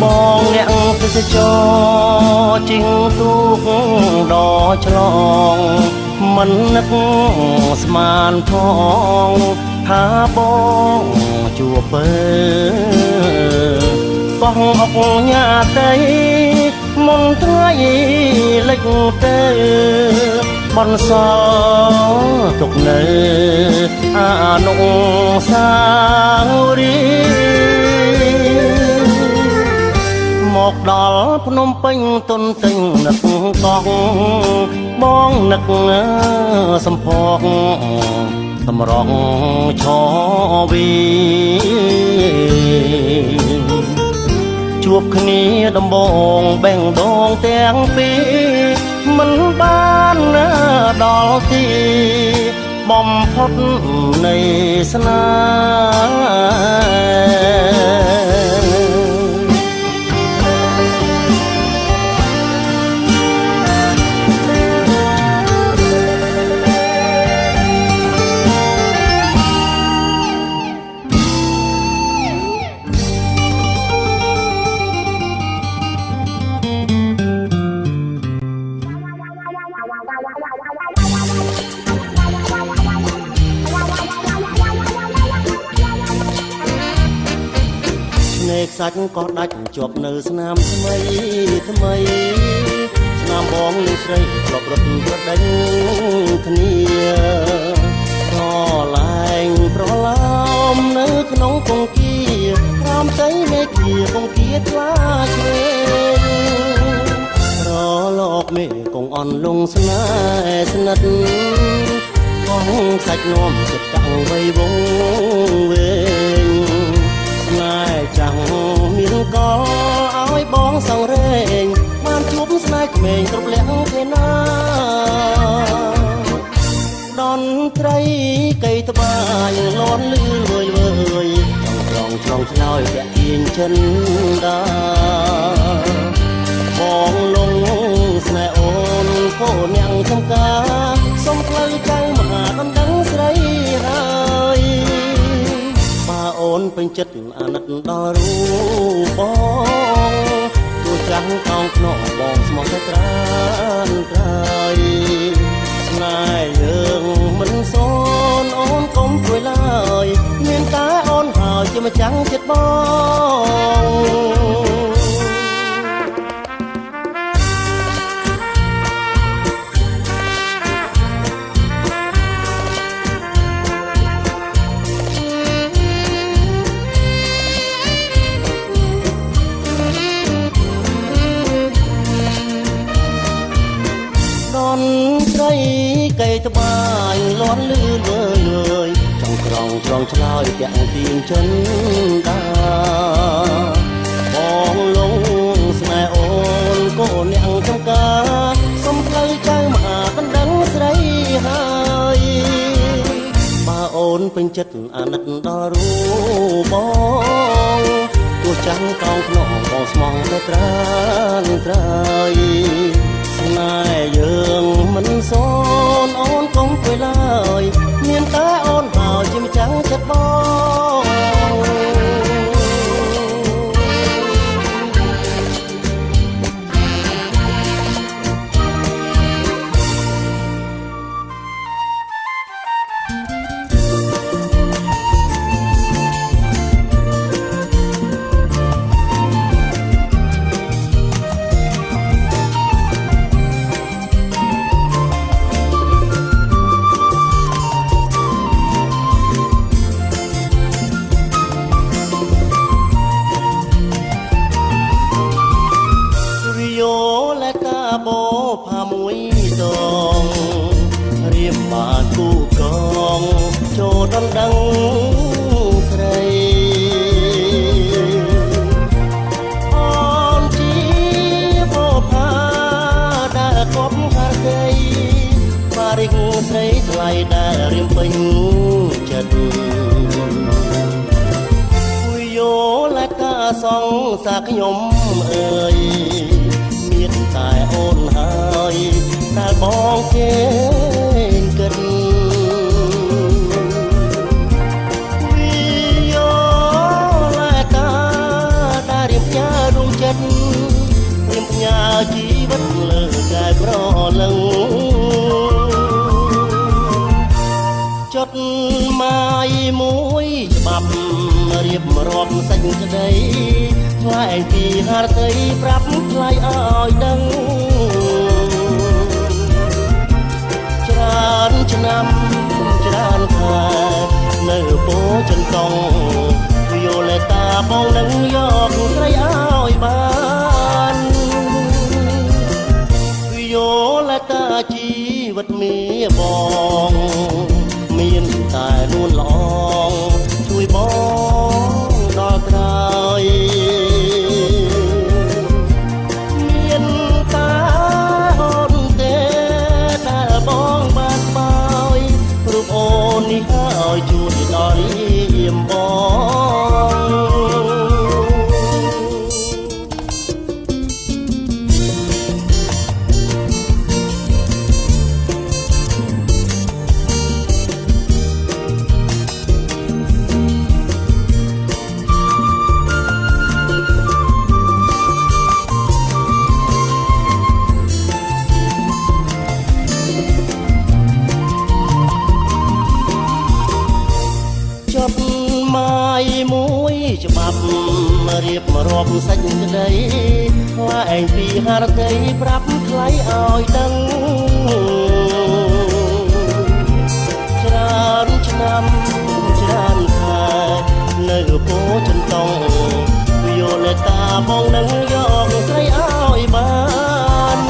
បងអ្នកទេសចរជីងទូកដល់ឆ្លងមិននឹកស្មានផងថាបងជួបពើកោះអុកញ៉ាតីមុនថ្ងៃលិចទៅបន្សល់ទុកនៅអនុស្សាវរីយ៍មកដល់ភ្នំពេញទន្ទឹងនឹកកោះបងនឹកសំភកតម្រង់ឈវីជួបគ្នាដំបងបេះដូងទាំងពីរមិនបានដល់ទីបំផុតនៃស្នេខ្សាច់ក៏ដាច់ជាប់នៅស្នាមថ្មីថ្មីស្នាមបងនឹងស្រីក្លបរត់ប្រដេញគ្នាប្រឡែងប្រឡោមនៅក្នុងពងគាក្រោមใจមេឃាពងគាថ្លាឆ្វេងប្រឡប់មេគង់អន់លងស្នេហ៍ស្និទ្ធបងខ្សាច់នោមចិត្តកាំងវៃវងវែងស្នេហ៍ចាំងមានកលឲ្យបងសង្រេងបានជួបស្នេហ៍ក្មេងគ្រប់លះទេណាដនត្រីកៃត្បាញលន់លឺវើយវើយចង់ឆ្លងឆ្លោយតាក់ទាញចិនដាបងលងស្នេហ៍អូនកូនញ៉ាំងចំការសុំផ្លូវចៅមហាដណ្ដឹងស្រីហើយអូនពេញចិត្តអាណិតដល់រូបបងទោះចាំងកោងខ្នងបងស្មោះតែត្រានត្រៃស្នេហ៍យើងមិនសូនអូនកុំព្រួយឡើយមានតែអូនហើយជាម្ចាំងចិត្តបងត្រីកៃត្បា យលាន់លឺលើយចង់ក្រងឆ្លងឆ្លើយទាំងទៀងចិនដាបងលងស្នេហ៍អូនកូនអ្នកចំការសុំផ្លូវចៅមហាបណ្ដឹងស្រីហើយបើអូនពេញចិត្តអាណិតដល់រូបបងទោះចាំកោងខ្នងបងស្មងតែត្រានត្រៃស្នេហ៍យើងមិនសូនអូនកុំពេលឡើយមានតែអូនហើយជាម្ចាំងចិត្តបងបោផាមួយដងរៀបបានគូកងចូលដណ្ដឹងស្រីអូនជាបោផាដែលកប់ហារីបារិកស្រីថ្លៃដែលរៀមពេញចិត្តគួយយោលែកាសងសាខ្ញុំអើយតែអូនហើយតែបងគេគិតវិយោលែកាដែលរៀបផ្ញើដួងចិត្តរៀបផ្ញើជីវិតលើកាយប្រលឹងចត់ម៉ាយមួយច្បាប់រៀបរាប់សេចក្តីថ្លែងពីហារតីប្រាប់ថ្លៃឲ្យដឹងច្រើនឆ្នាំច្រើនខែនៅពោចិនតងវីអូលេតាបងនឹងយកស្រីឲ្យបានវីអូលេតាជីវិតមីបងមានតែនួនល្អជួយបងដល់ក្រោយមានតាអូនទេតែបងបានស្បើយរូបអូននេះហើយជួយដល់រៀមបងច្បាប់រៀបរាប់សេចក្តីថ្លែងពីហារតីប្រាប់ថ្លៃឲ្យដឹងច្រើនឆ្នាំច្រើនខែនៅពោចិនតងវីអូលេតាបងនឹងយកស្រីឲ្យបាន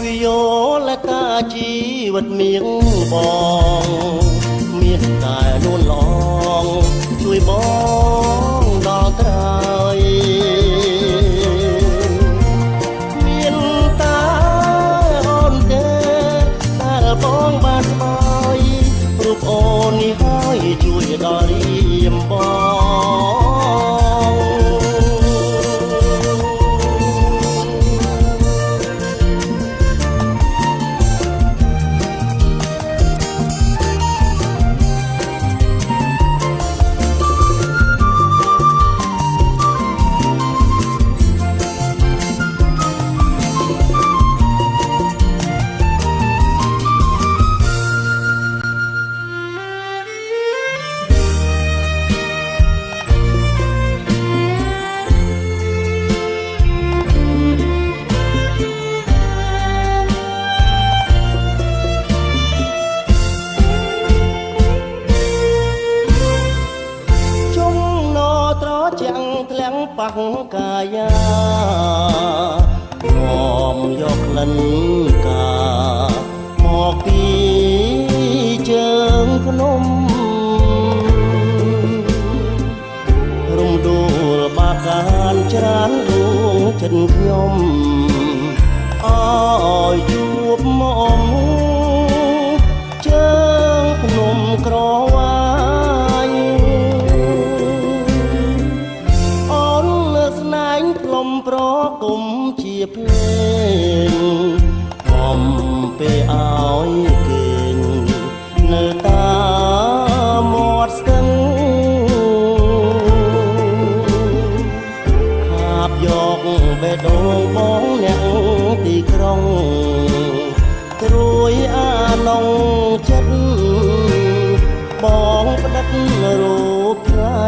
វីអូលេតាជីវិតមៀងបងមានតែនួនល្អជួយបងដល់ក្រោយមានតាអូនទេតែបងបានស្បើយរូបអូននេះហើយជួយដល់រៀមបងប៉ះកាយាមយកក្លិនកាម ច្រើនដួងចិត្តខ្ញុំអើយជួបមកជើងភ្នំក្រវាញអូនលើស្នែងផ្លុំប្រគុំជាភ្លេងអំពេលឲ្យគេងនៅតាមមាត់ស្ទឹងខាបយកបេះដូងបងអ្នកទីក្រុងត្រួយអានងចិត្តបងផ្ដិតរូបថ្លៃ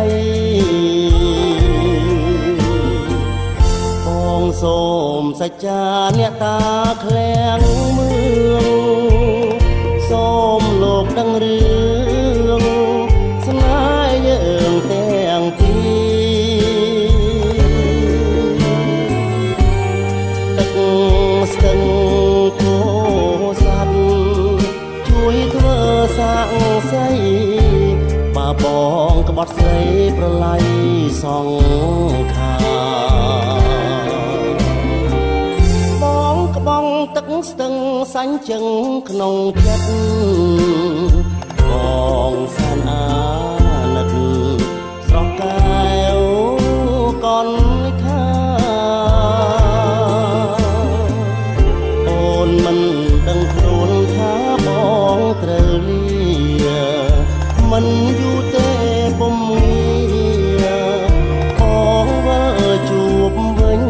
បងសូមសច្ចាអ្នកតាឃ្លាំងមឿងសូមលោកដឹងរឿងស្នេហ៍យើងទាំងពីរទឹកស្ទឹងគោសាត់ជួយធ្វើសាក់សីបើបងក្បត់ស្រីប្រឡ័យសងខាបងក្បងទឹកស្ទឹងសាញ់ជឹងក្នុងចិត្តបងសានអាណិតស្រស់កែវកនថាអូនមិនដឹងខ្លួនថាបងត្រូវលាមិនយូរទេពុំងាបងវិលជួបវិញ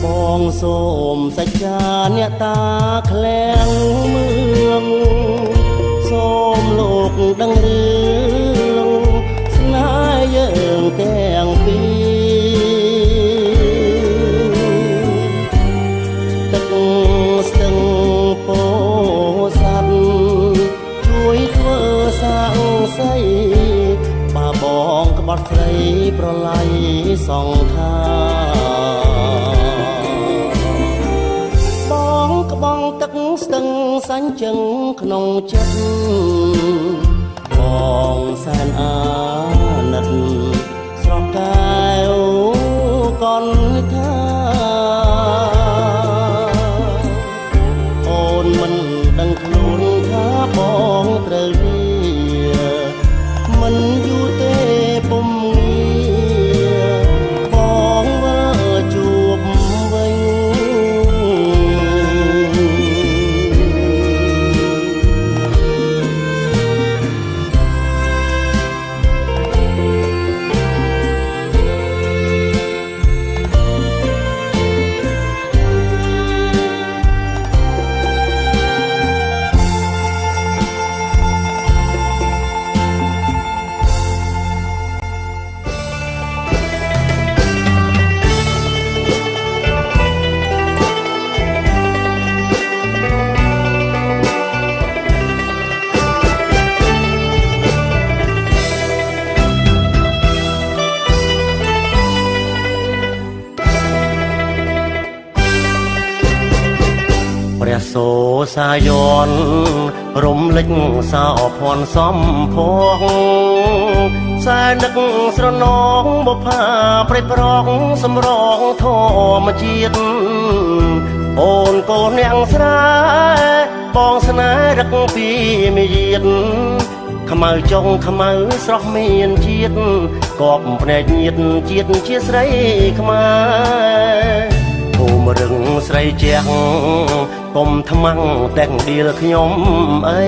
បងសូមសច្ចាអ្នកតាឃ្លាំងមឿងសូមលោកដឹងរឿងស្នេហ៍យើងទាំងពីរទឹកស្ទឹងពោសាត់ជួយធ្វើសាក់សីបើបងក្បត់ស្រីប្រឡ័យសងខាបងទឹកស្ទឹងសាញ់ជឹងក្នុងចិត្តបងសែនអាណិតស្រស់កែវកនថាអូនមិនដឹងខ្លួនថាបងត្រូវលាមិនយូរទេពុំងាបងវិលជួបវិញព្រះសូសាយនរំលេចសោភ័ណ្ឌសំភងខ្សែនឹកស្រណងបុប្ផាព្រៃប្រងសម្រងធម្មជាតិអូនកូនអ្នកស្រែបងស្នេហ៍រឹកពីមាយាទខ្មៅចុងខ្មៅស្រស់មានជាតិកបភ្នែកញាតជាតិជាស្រីខ្មែរភូមិរឹងស្រីជាងកុំថ្មាំងតែងដៀលខ្ញុំអី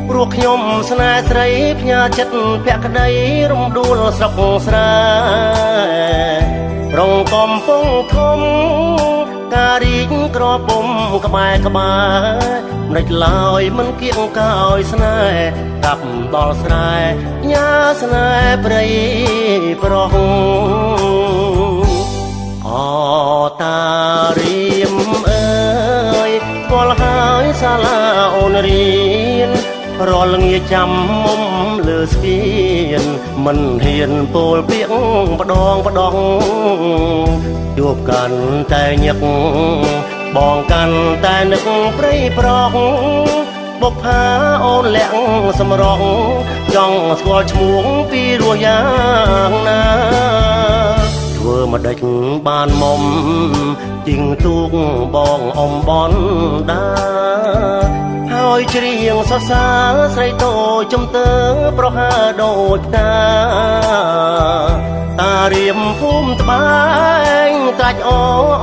ព្រោះខ្ញុំស្នេហ៍ស្រីផ្ញើចិត្តភក្តីរំដួលស្រុកស្រែរងកំពង់ធំ ការរីកក្រពុំក្បែរក្បែរមិនឡើយមិនគៀងកោយស្នេហ៍កាប់ដល់ស្រែញ៉ាស្នេហ៍ព្រៃប្រុសអតារៀមអើយស្គាល់ហើយសាលាអូនរៀនរាល់ងាចាំមុំលើស្ពានមិនហ៊ានពោលពាក្យផ្ដងជួបកាន់តែញឹកបងកាន់តែនឹកព្រៃប្រុសបុកផាអូនលាក់សម្រស់ចង់ស្គាល់ឈ្មោះពីរសយ៉ាងណាធ្វើមកដេចបានមុំជីងទូកបងអំបនដាហើយច្រៀងសរសើរស្រីតូចចំទើប្រហើដូចផ្កាតារៀមភូមិត្បែងត្រាច់អ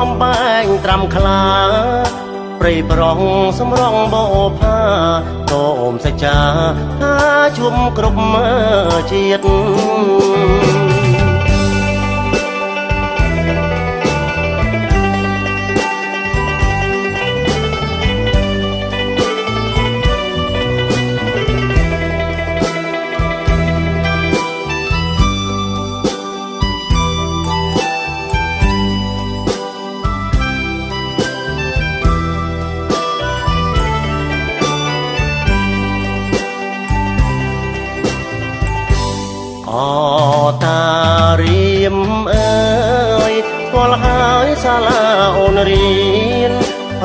អំបែងត្រាំខ្លាព្រៃប្រងសម្រងបោផាតោមសច្ចាថាជុំគ្រប់ជាតិអតារៀមអើយស្គាល់ហើយសាលាអូនរៀន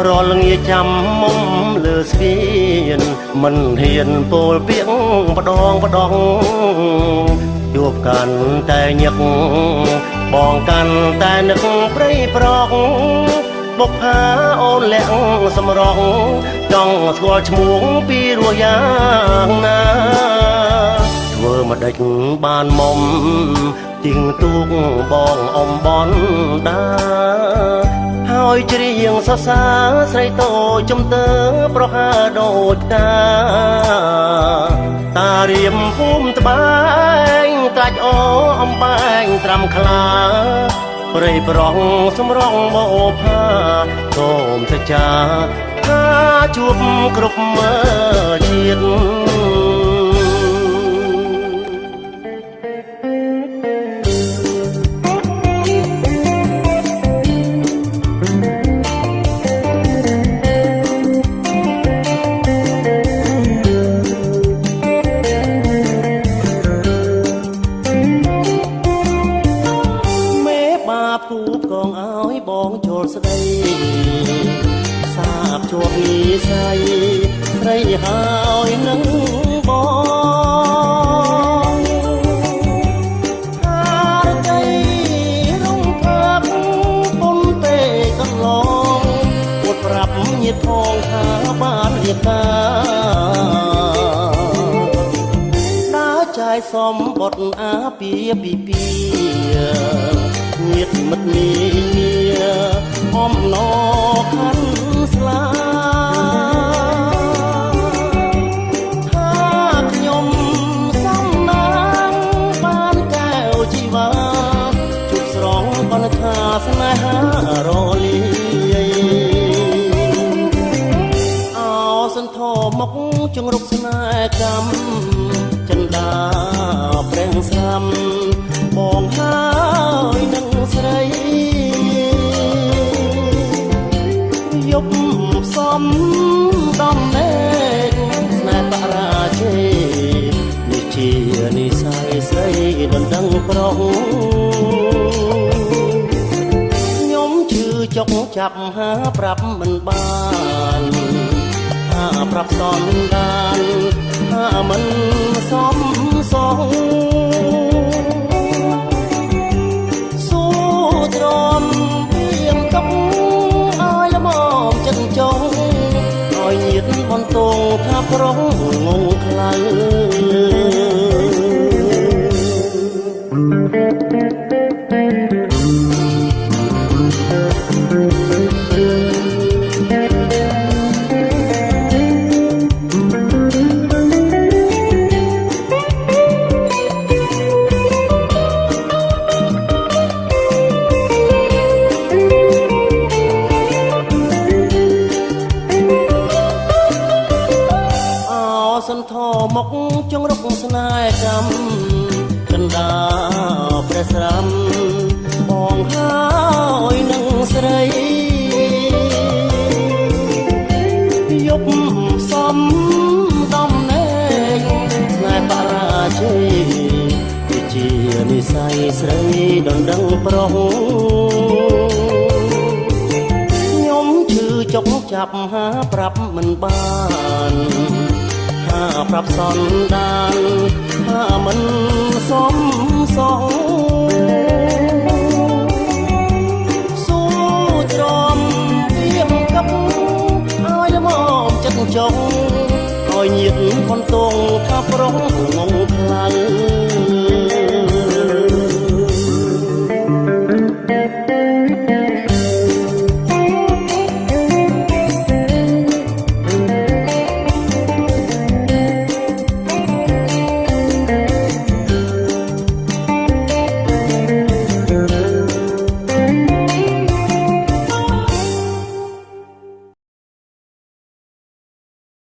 រាល់ងាចាំមុំលើស្ពានមិនហ៊ានពោលពាក្យផ្ដងជួបកាន់តែញឹកបងកាន់តែនឹកព្រៃប្រុសបុកផាអូនលាក់សម្រស់ចង់ស្គាល់ឈ្មោះពីរសយ៉ាងណាធ្វើមកដេចបានមុំជីងទូកបងអំបនដាហើយច្រៀងសរសើរស្រីតូចចំទើប្រហើដូចផ្កាតារៀមភូមិត្បែងត្រាច់អអំបែងត្រាំខ្លាព្រៃប្រងសម្រងបោផាតោមសច្ចាថាជួបគ្រប់ជាតិពូកងឲ្យបងចូលស្ដីសាបជួបនិស័យស្រីហើយនឹងបងហារតីរងភើបពុនពេកន្លងពួតប្រាប់ញាតិផងថាបានរៀបការដើរចាយសំបុតអាពីញាតិមិត្តមានអំណរខាន់ស្លាថាខ្ញុំសំណាងបានកែវជីវ៉ាជួបស្រងបណ្ឌថាស្នេហារលាយអោសន្ធមកចង្រុកស្នេហ៍កម្មចិន្តាព្រះស្រាំបងហើយនឹងស្រីយប់ផ្សំដំណេកស្នេហ៍បរាជ័យនេះជានិស័យស្រីដណ្ដឹងប្រុសខ្ញុំជឿចុកចាប់ហាប្រាប់មិនបានហាប្រាប់សំដានហាមិនសំសងទ្រាំៀងទុកឲ្យល្មមចិត្តចុងឲ្យញាតិបន្ទងថាប្រុសងងខ្លៅ ស្រាំបងហើយនឹងស្រីយប់សំដំណែងស្នេហ៍បរាជ័យគឺជានិស័យស្រីដណ្ដឹងប្រុសខ្ញុំឈឺចុកចាប់ហាប្រាប់មិនបានហាប្រាប់សន្តានថាមិនសមសង